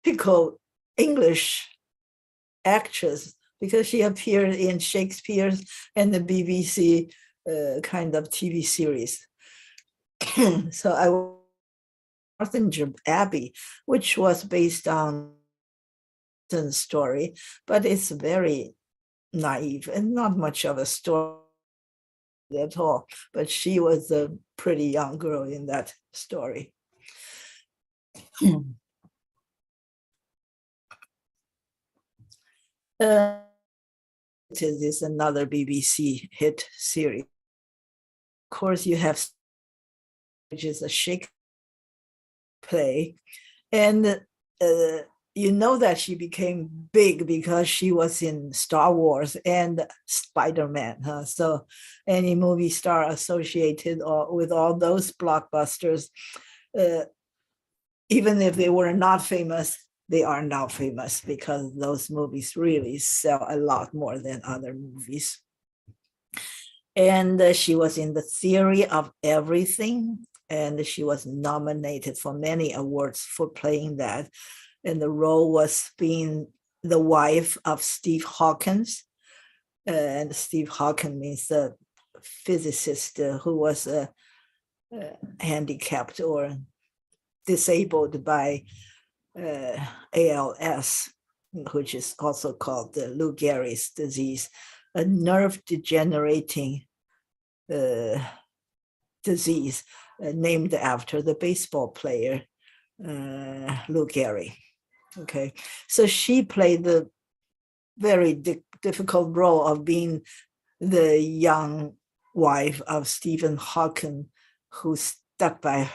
Typical English actress, because she appeared in Shakespeare's and the BBC kind of TV series. So I Northanger Abbey, which was based on a story, but it's very naive and not much of a story at all. But she was a pretty young girl in that story. It is another BBC hit series. Of course, you have, which is a Shakespeare play, and you know that she became big because she was in Star Wars and Spider-Man. So any movie star associated with all those blockbusters, even if they were not famous, they are now famous because those movies really sell a lot more than other movies. And she was in The Theory of Everything, and she was nominated for many awards for playing that. And the role was being the wife of Steve Hawkins. And Steve Hawkins means a physicist who was handicapped or disabled by ALS, which is also called the Lou Gehrig's disease, a nerve degenerating disease named after the baseball player Lou Gehrig. Okay, so she played the very difficult role of being the young wife of Stephen Hawking, who stuck by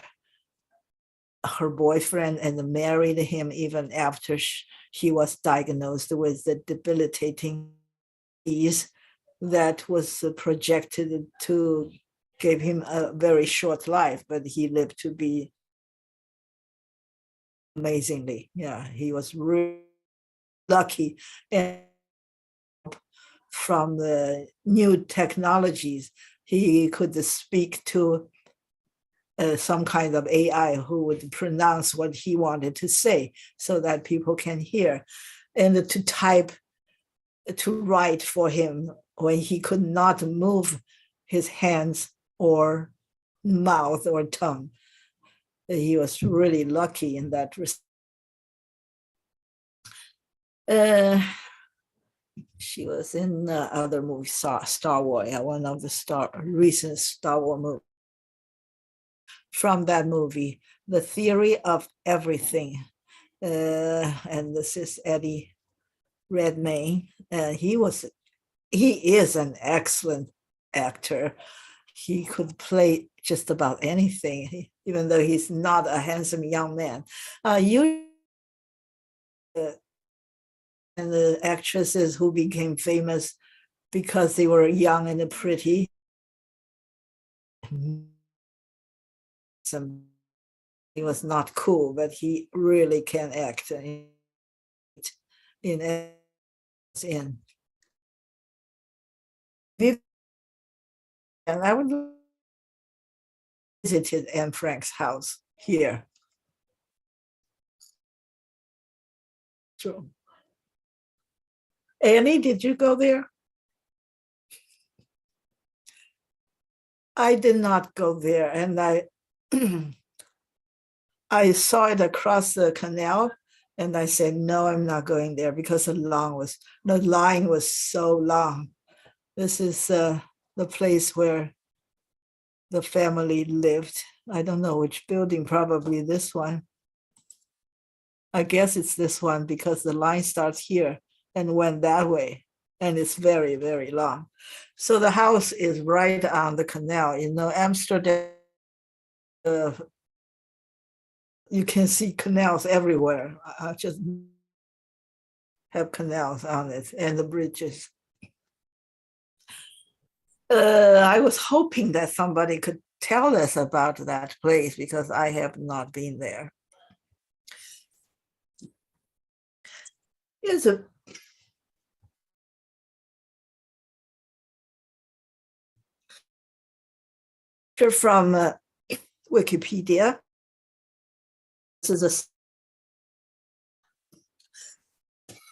her boyfriend and married him even after he was diagnosed with the debilitating disease that was projected to give him a very short life, but he lived to be amazingly. Yeah, he was really lucky. And from the new technologies, he could speak to some kind of AI who would pronounce what he wanted to say so that people can hear, and to type, to write for him when he could not move his hands or mouth or tongue. He was really lucky in that respect. She was in other movies, Star Wars, one of the recent Star Wars movies. From that movie, The Theory of Everything. And this is Eddie Redmayne. He is an excellent actor. He could play just about anything, even though he's not a handsome young man. And the actresses who became famous because they were young and pretty. He was not cool, but he really can act in. And I would visited Anne Frank's house here. So, Annie, did you go there? I did not go there, and I saw it across the canal, and I said, no, I'm not going there because the line was so long. This is the place where the family lived. I don't know which building, probably this one. I guess it's this one because the line starts here and went that way, and it's very, very long. So the house is right on the canal. Amsterdam, you can see canals everywhere. I just have canals on it and the bridges. I was hoping that somebody could tell us about that place because I have not been there. Here's a picture from Wikipedia. This is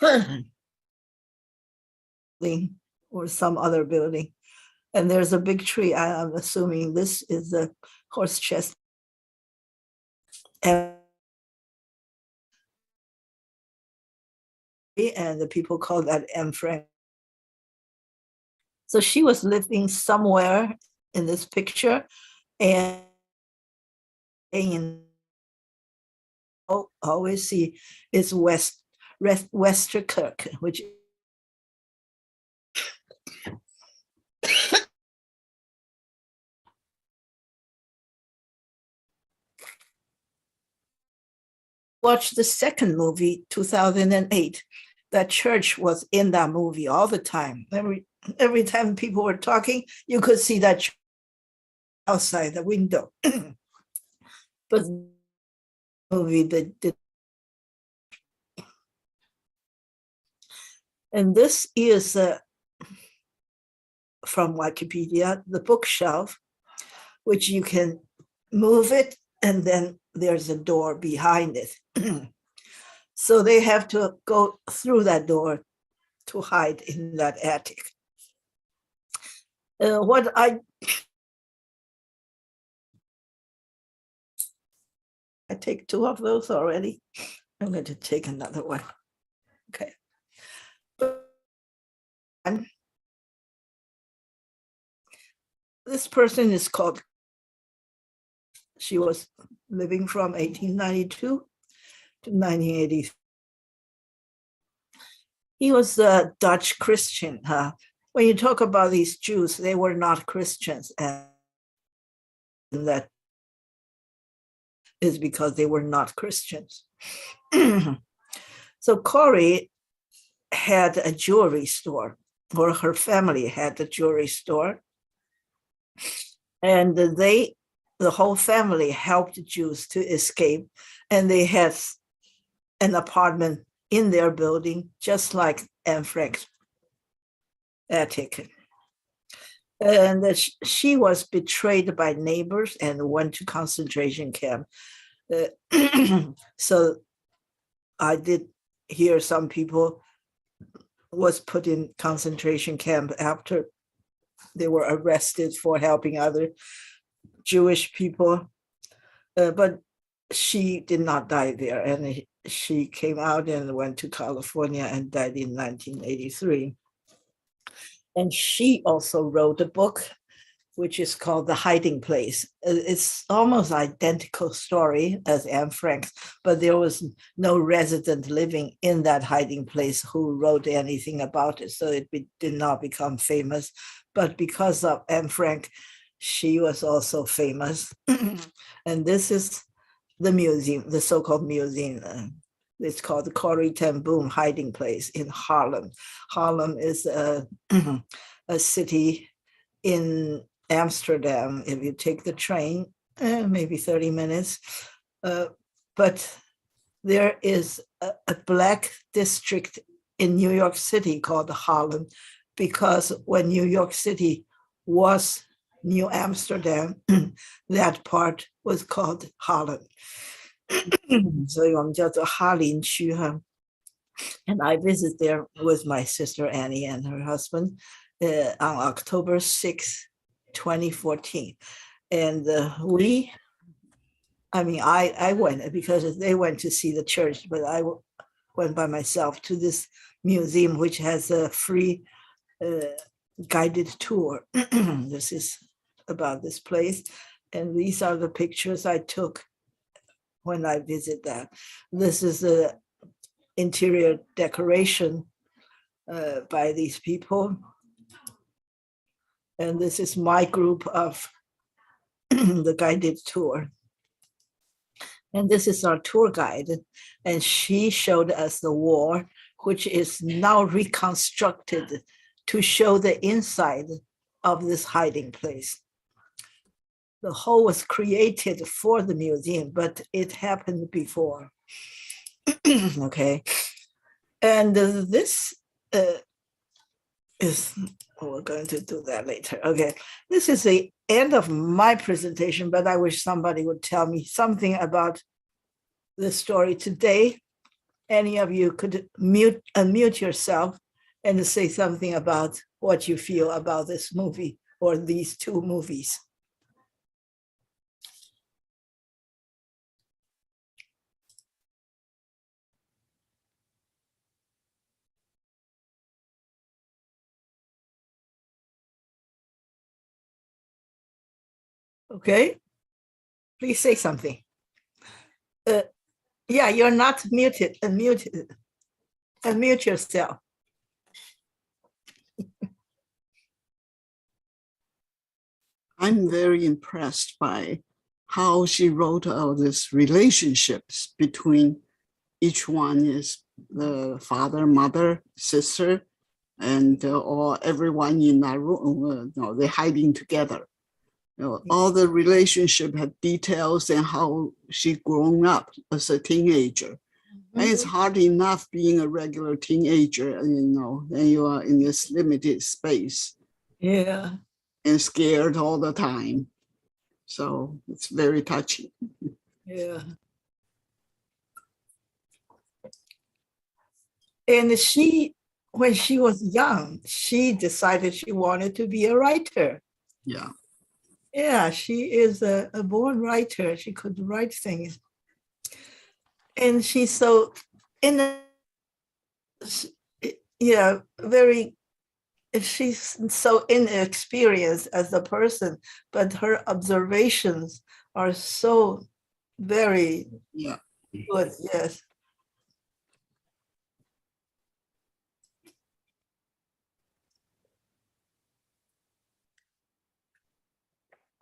a building or some other building. And there's a big tree. I'm assuming this is a horse chestnut. And the people call that Anne Frank. So she was living somewhere in this picture, and in always see is Westerkirk, which watched the second movie, 2008. That church was in that movie all the time. Every time people were talking, you could see that church outside the window. But the movie that did. And this is from Wikipedia, the bookshelf, which you can move it, and then there's a door behind it. So they have to go through that door to hide in that attic. What I take two of those already. I'm going to take another one. Okay. This person is called, she was living from 1892 to 1980. He was a Dutch Christian. When you talk about these Jews, they were not Christians, and that is because they were not Christians. So Corey had a jewelry store, or her family had a jewelry store. And the whole family helped Jews to escape. And they had an apartment in their building, just like Anne Frank's attic. And she was betrayed by neighbors and went to concentration camp. So I did hear some people was put in concentration camp after they were arrested for helping other Jewish people. But she did not die there, and she came out and went to California and died in 1983. And she also wrote a book, which is called The Hiding Place. It's almost identical story as Anne Frank's, but there was no resident living in that hiding place who wrote anything about it, so it did not become famous. But because of Anne Frank, she was also famous. And this is the museum, the so-called museum. It's called the Corrie ten Boom Hiding Place in Harlem. Harlem is a city in Amsterdam. If you take the train, maybe 30 minutes. But there is a Black district in New York City called Harlem, because when New York City was New Amsterdam, that part was called Harlem. 所以我们叫做哈林区哈。And I visited there with my sister Annie and her husband on October 6th, 2014. And we I mean, I went because they went to see the church, but I went by myself to this museum, which has a free guided tour. This is about this place. And these are the pictures I took when I visit that. This is the interior decoration by these people. And this is my group of the guided tour. And this is our tour guide. And she showed us the wall, which is now reconstructed to show the inside of this hiding place. The hole was created for the museum, but it happened before. Okay. And this is, we're going to do that later. Okay. This is the end of my presentation, but I wish somebody would tell me something about the story today. Any of you could unmute yourself and say something about what you feel about this movie or these two movies. Okay, please say something. Yeah, you're not muted. Unmute yourself. I'm very impressed by how she wrote out these relationships between each one is the father, mother, sister, and or everyone in that room. They're hiding together. All the relationship had details and how she grown up as a teenager. And it's hard enough being a regular teenager, and you are in this limited space. Yeah. And scared all the time. So it's very touching. Yeah. And she, when she was young, she decided she wanted to be a writer. Yeah. Yeah, she is a born writer. She could write things. And she's so very, she's so inexperienced as a person, but her observations are so very good. Yes.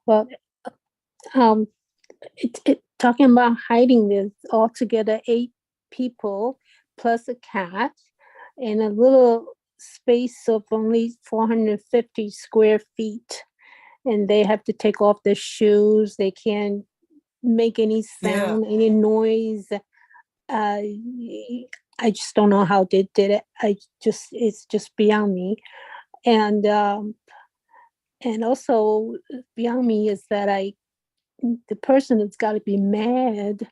Well, talking about hiding, there's altogether 8 people plus a cat in a little space of only 450 square feet. And they have to take off their shoes. They can't make any sound, any noise. I just don't know how they did it. It's just beyond me. And also beyond me is that the person has got to be mad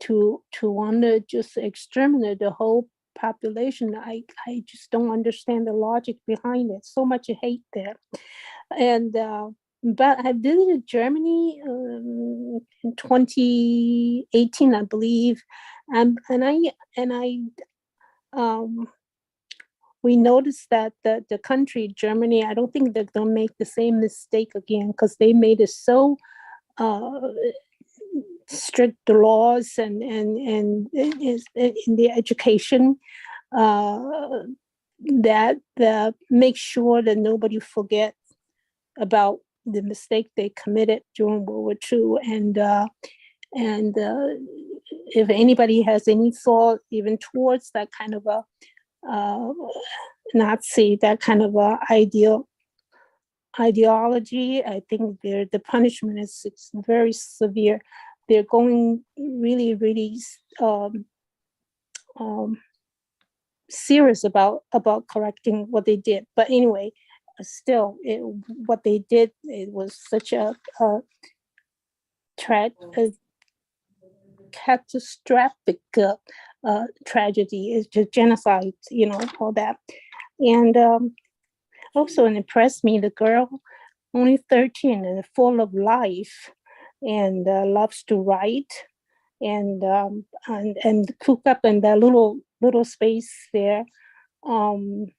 to want to just exterminate the whole population. I just don't understand the logic behind it. So much hate there. And but I visited Germany in 2018, I believe, and we noticed that the country Germany, I don't think they're gonna make the same mistake again, because they made it so strict laws and in the education that make sure that nobody forgets about the mistake they committed during World War II. And if anybody has any thought even towards that kind of a Nazi, that kind of a ideology, I think the punishment is very severe. They're going really, really serious about correcting what they did. But anyway, still, what they did, it was such a catastrophic tragedy. It's just genocide, all that. And also it impressed me, the girl, only 13 and full of life, and loves to write and cook up in that little space there. I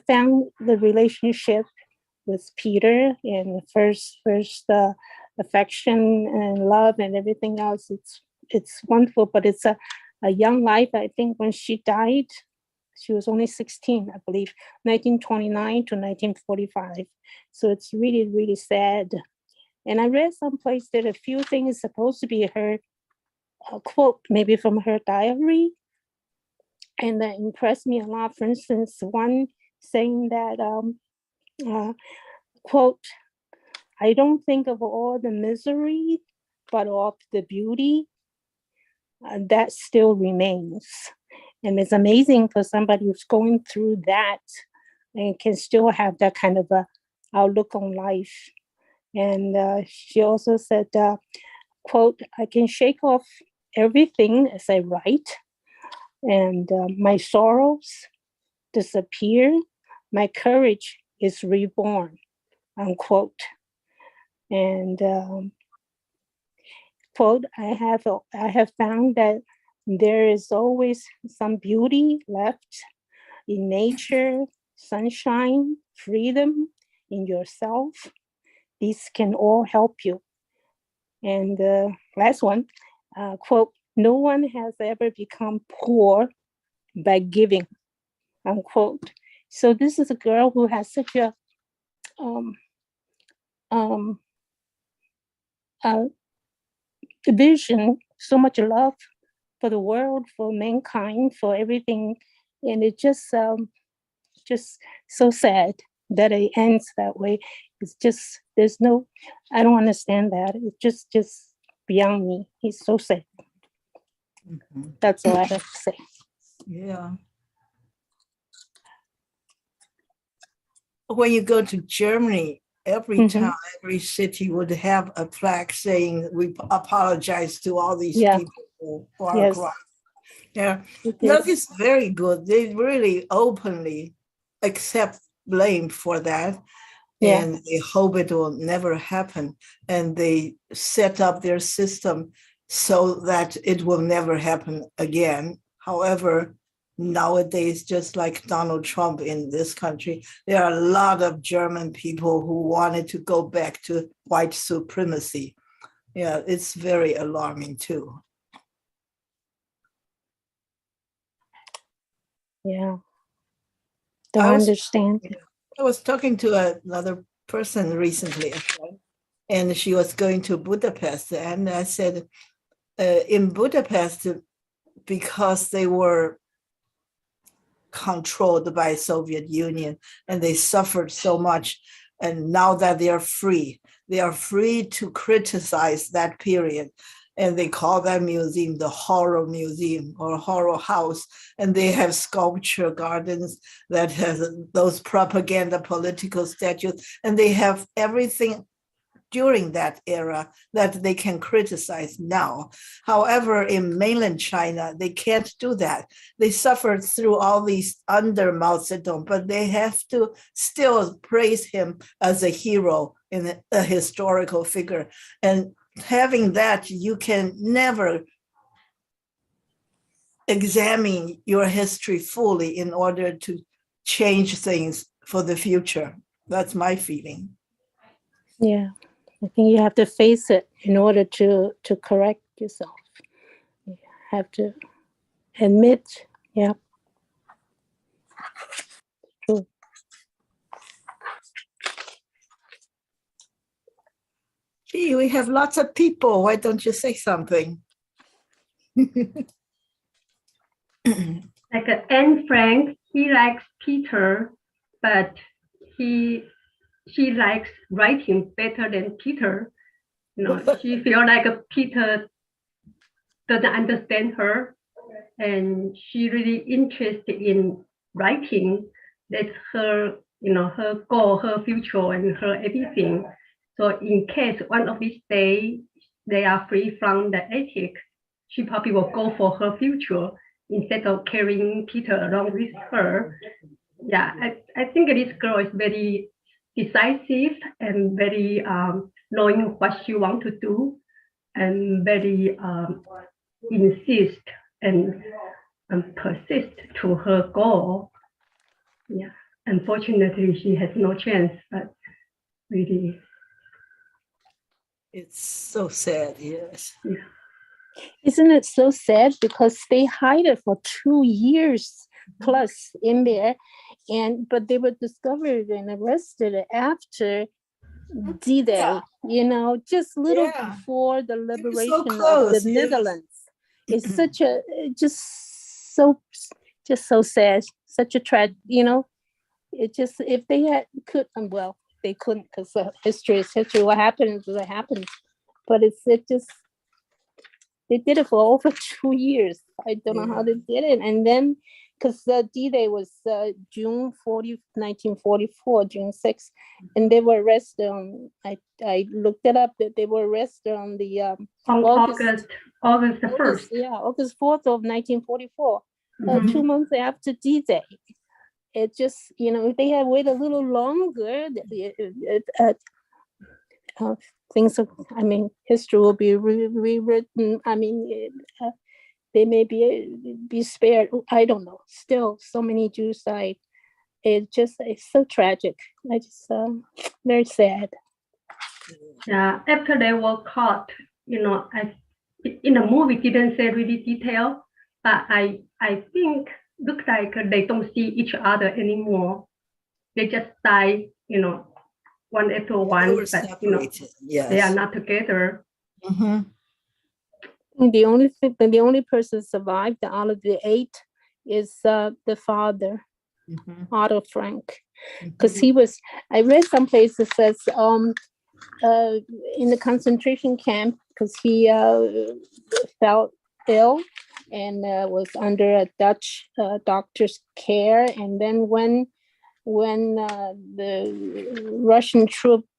found the relationship with Peter and first affection and love and everything else. It's wonderful, but it's a young life. I think when she died, she was only 16, I believe, 1929 to 1945. So it's really, really sad. And I read someplace that a few things supposed to be her quote, maybe from her diary. And that impressed me a lot. For instance, one saying that, quote, I don't think of all the misery, but of the beauty that still remains. And it's amazing for somebody who's going through that and can still have that kind of a outlook on life. And she also said, quote, I can shake off everything as I write, and my sorrows disappear. My courage is reborn, unquote. And quote, I have found that there is always some beauty left in nature, sunshine, freedom, in yourself. These can all help you. And last one, quote, no one has ever become poor by giving, unquote. So this is a girl who has such a vision, so much love for the world, for mankind, for everything. And it just so sad that it ends that way. It's just, there's no, I don't understand that. It's just beyond me. He's so sad. Mhm. That's all I have to say. Yeah. When you go to Germany, every town, every city would have a plaque saying, we apologize to all these people who are Yes. corrupt. Yeah, It that is. is very good. They really openly accept blame for that. Yeah. And they hope it will never happen. And they set up their system so that it will never happen again. However, nowadays, just like Donald Trump in this country, there are a lot of German people who wanted to go back to white supremacy. Yeah, it's very alarming too. Yeah. Don't understand. I was talking to another person recently, and she was going to Budapest. And I said, in Budapest, because they were controlled by Soviet Union and they suffered so much, and now that they are free to criticize that period. And they call that museum the Horror Museum or Horror House. And they have sculpture gardens that has those propaganda political statues. And they have everything during that era that they can criticize now. However, in mainland China, they can't do that. They suffered through all these under Mao Zedong, but they have to still praise him as a hero and a historical figure. And having that, you can never examine your history fully in order to change things for the future. That's my feeling. Yeah. I think you have to face it in order to correct yourself. You have to admit, yeah. True. Gee, we have lots of people. Why don't you say something? Like Anne Frank, he likes Peter, but she likes writing better than Peter. She feel like Peter doesn't understand her, and she really interested in writing. That's her, her goal, her future, and her everything. So in case one of these days they are free from the attic, she probably will go for her future instead of carrying Peter along with her. Yeah, I think this girl is very decisive and very knowing what she want to do, and very insist and persist to her goal. Yeah, unfortunately, she has no chance, but really, It's so sad, yes. yeah. Isn't it so sad? Because they hide it for 2 years plus in there, but they were discovered and arrested after D-Day, just little Yeah. before the So liberation of the close, yes. Netherlands. It's such a just so sad, such a tragedy. It just, if they could, well, they couldn't, because history is history. What happens is what happens. But they did it for over 2 years. I don't know how they did it. And then, because D-Day was June 1944, June 6th, and they were arrested on, I looked it up, that they were arrested on the On August the 1st. Yeah, August 4th of 1944, Mhm. 2 months after D-Day. It just, if they had waited a little longer, things, history will be rewritten. They may be spared. I don't know. Still, so many Jews died. It's so tragic. I just, very sad. Yeah, after they were caught, in the movie didn't say really detail, but I think looks like they don't see each other anymore. They just die, one after one, They were but separated, yes. they are not together. Mm-hmm. The only person survived out of the 8 is the father, Otto Frank, because he was. I read someplace that says in the concentration camp, because he felt ill and was under a Dutch doctor's care, and then when the Russian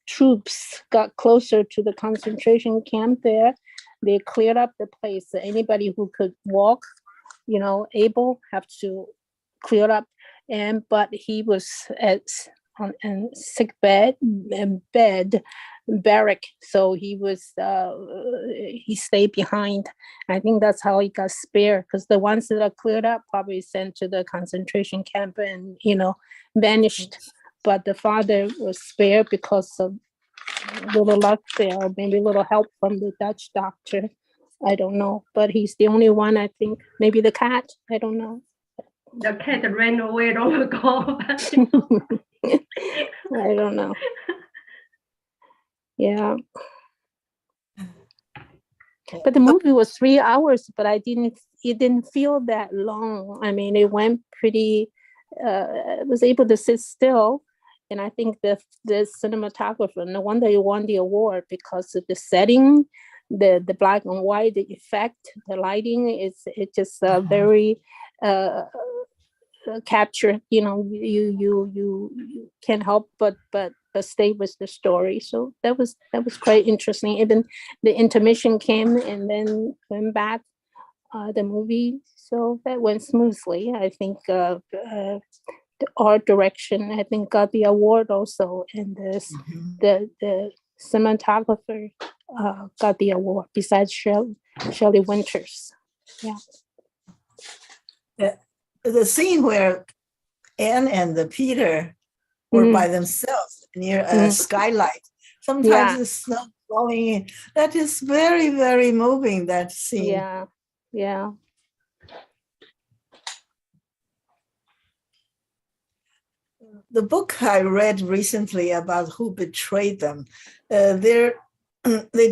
troops got closer to the concentration camp there, they cleared up the place. Anybody who could walk, able, have to clear up. But he was on sick bed, barrack. So he was, he stayed behind. I think that's how he got spared, because the ones that are cleared up probably sent to the concentration camp and, vanished. But the father was spared because of little luck there, or maybe a little help from the Dutch doctor. I don't know, but he's the only one, I think. Maybe the cat, I don't know. The cat ran away long ago. I don't know. Yeah. But the movie was 3 hours, but it didn't feel that long. It went pretty, was able to sit still. And I think the cinematographer, no wonder he won the award, because of the setting, the black and white, the effect, the lighting, it just very capture. You can't help but stay with the story. So that was quite interesting. Even the intermission came and then went back, the movie. So that went smoothly. I think the art direction, I think, got the award also, and the cinematographer got the award besides Shelley Winters. Yeah. The scene where Anne and the Peter were by themselves near a skylight. Sometimes the snow falling in. That is very, very moving, that scene. Yeah. The book I read recently about who betrayed them, they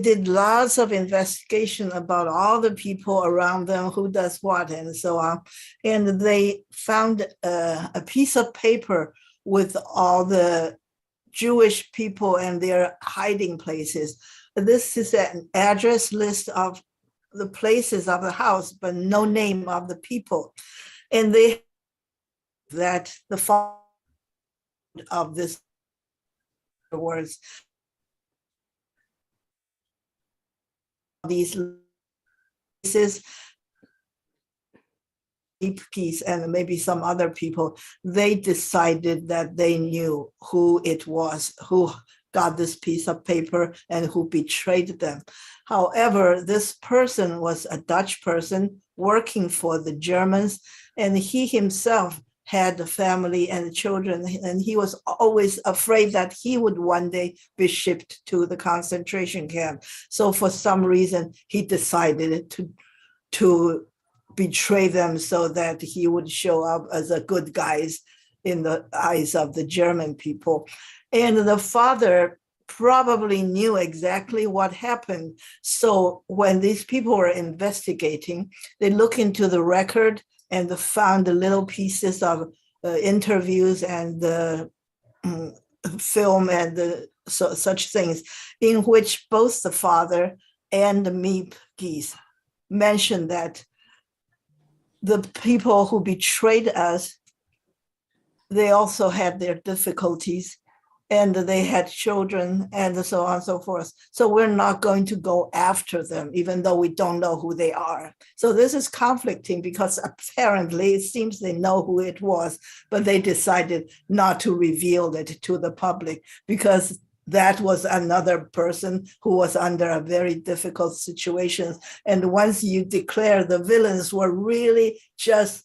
did lots of investigation about all the people around them, who does what, and so on. And they found a piece of paper with all the Jewish people and their hiding places. This is an address list of the places of the house, but no name of the people. And they that the fall of this words, these places, piece and maybe some other people, they decided that they knew who it was, who got this piece of paper and who betrayed them. However, this person was a Dutch person working for the Germans, and he himself had a family and children, and he was always afraid that he would one day be shipped to the concentration camp. So for some reason, he decided to betray them so that he would show up as a good guy in the eyes of the German people. And the father probably knew exactly what happened. So when these people were investigating, they looked into the record and found the little pieces of interviews and the film and such things, in which both the father and the Miep geese mentioned that the people who betrayed us, they also had their difficulties, and they had children, and so on and so forth. So we're not going to go after them, even though we don't know who they are. So this is conflicting, because apparently it seems they know who it was, but they decided not to reveal it to the public, because that was another person who was under a very difficult situation. And once you declare the villains were really just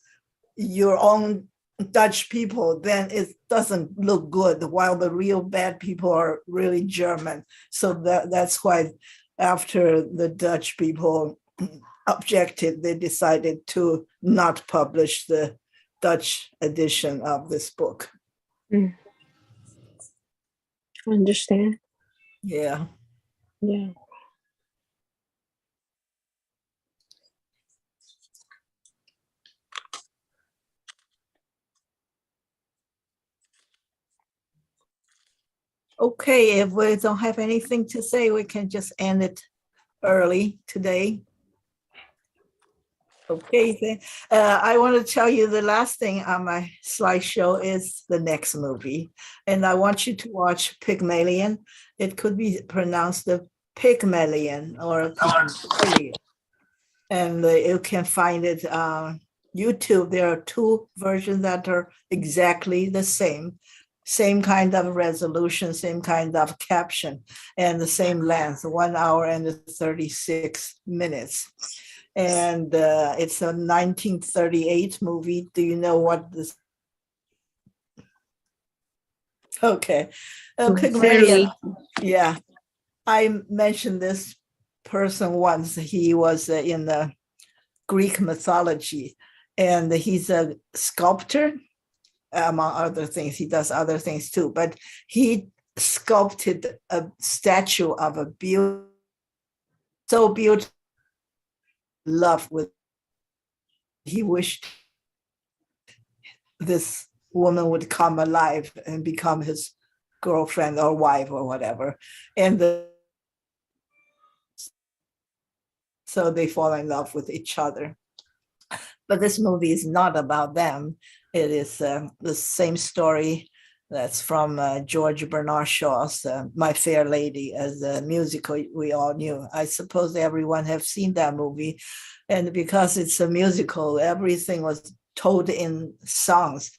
your own Dutch people, then it doesn't look good, while the real bad people are really German. So that's why after the Dutch people objected, they decided to not publish the Dutch edition of this book. I understand. Yeah. Yeah. Okay, if we don't have anything to say, we can just end it early today. Okay, I want to tell you the last thing on my slideshow is the next movie. And I want you to watch Pygmalion. It could be pronounced the Pygmalion or Pygmalion. And you can find it on YouTube. There are two versions that are exactly the same kind of resolution, same kind of caption, and the same length, 1 hour and 36 minutes. And it's a 1938 movie. Do you know what this? Okay. Pygmalion. Yeah. I mentioned this person once. He was in the Greek mythology, and he's a sculptor, among other things. He does other things too, but he sculpted a statue of a so beautiful, love with. He wished this woman would come alive and become his girlfriend or wife or whatever. And so they fall in love with each other. But this movie is not about them. It is the same story that's from George Bernard Shaw's My Fair Lady, as a musical we all knew. I suppose everyone have seen that movie. And because it's a musical, everything was told in songs.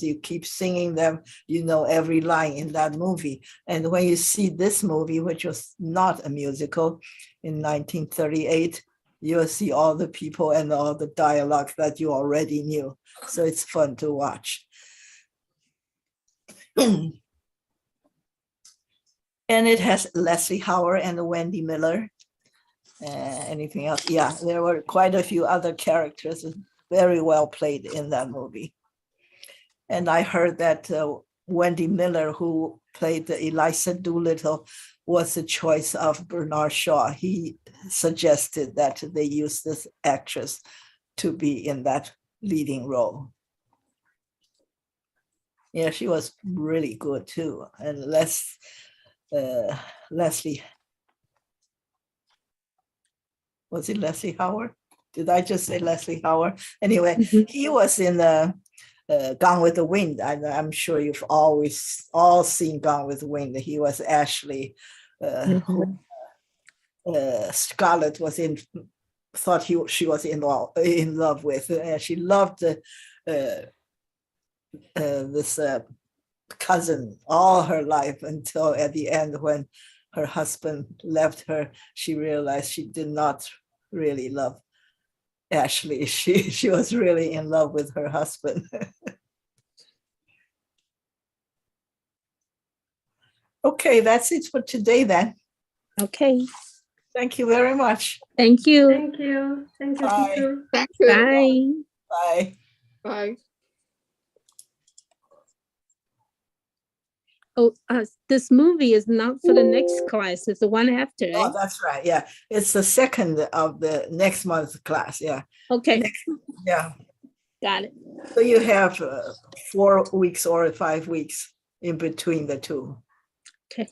You keep singing them, you know every line in that movie. And when you see this movie, which was not a musical in 1938, you'll see all the people and all the dialogue that you already knew. So it's fun to watch. And it has Leslie Howard and Wendy Miller. Anything else? Yeah, there were quite a few other characters very well played in that movie. And I heard that Wendy Miller, who played Eliza Doolittle, was the choice of Bernard Shaw. He suggested that they use this actress to be in that leading role. Yeah, she was really good too. And Leslie, was it Leslie Howard? Did I just say Leslie Howard? Anyway, he was in Gone with the Wind. I'm sure you've all seen Gone with the Wind. He was Ashley, who Scarlett was thought she was in love with. And she loved this cousin all her life until at the end when her husband left her, she realized she did not really love Ashley. She was really in love with her husband. Okay, that's it for today then. Okay, Thank you very much. thank you. Thank you. Thank you, Bye. teacher. Thank you. Bye. Bye. Bye. Oh, this movie is not for the next class. It's the one after, Oh, right? that's right. Yeah. It's the second of the next month's class. Yeah. Okay, Yeah. got it. So you have 4 weeks or 5 weeks in between the two. Okay.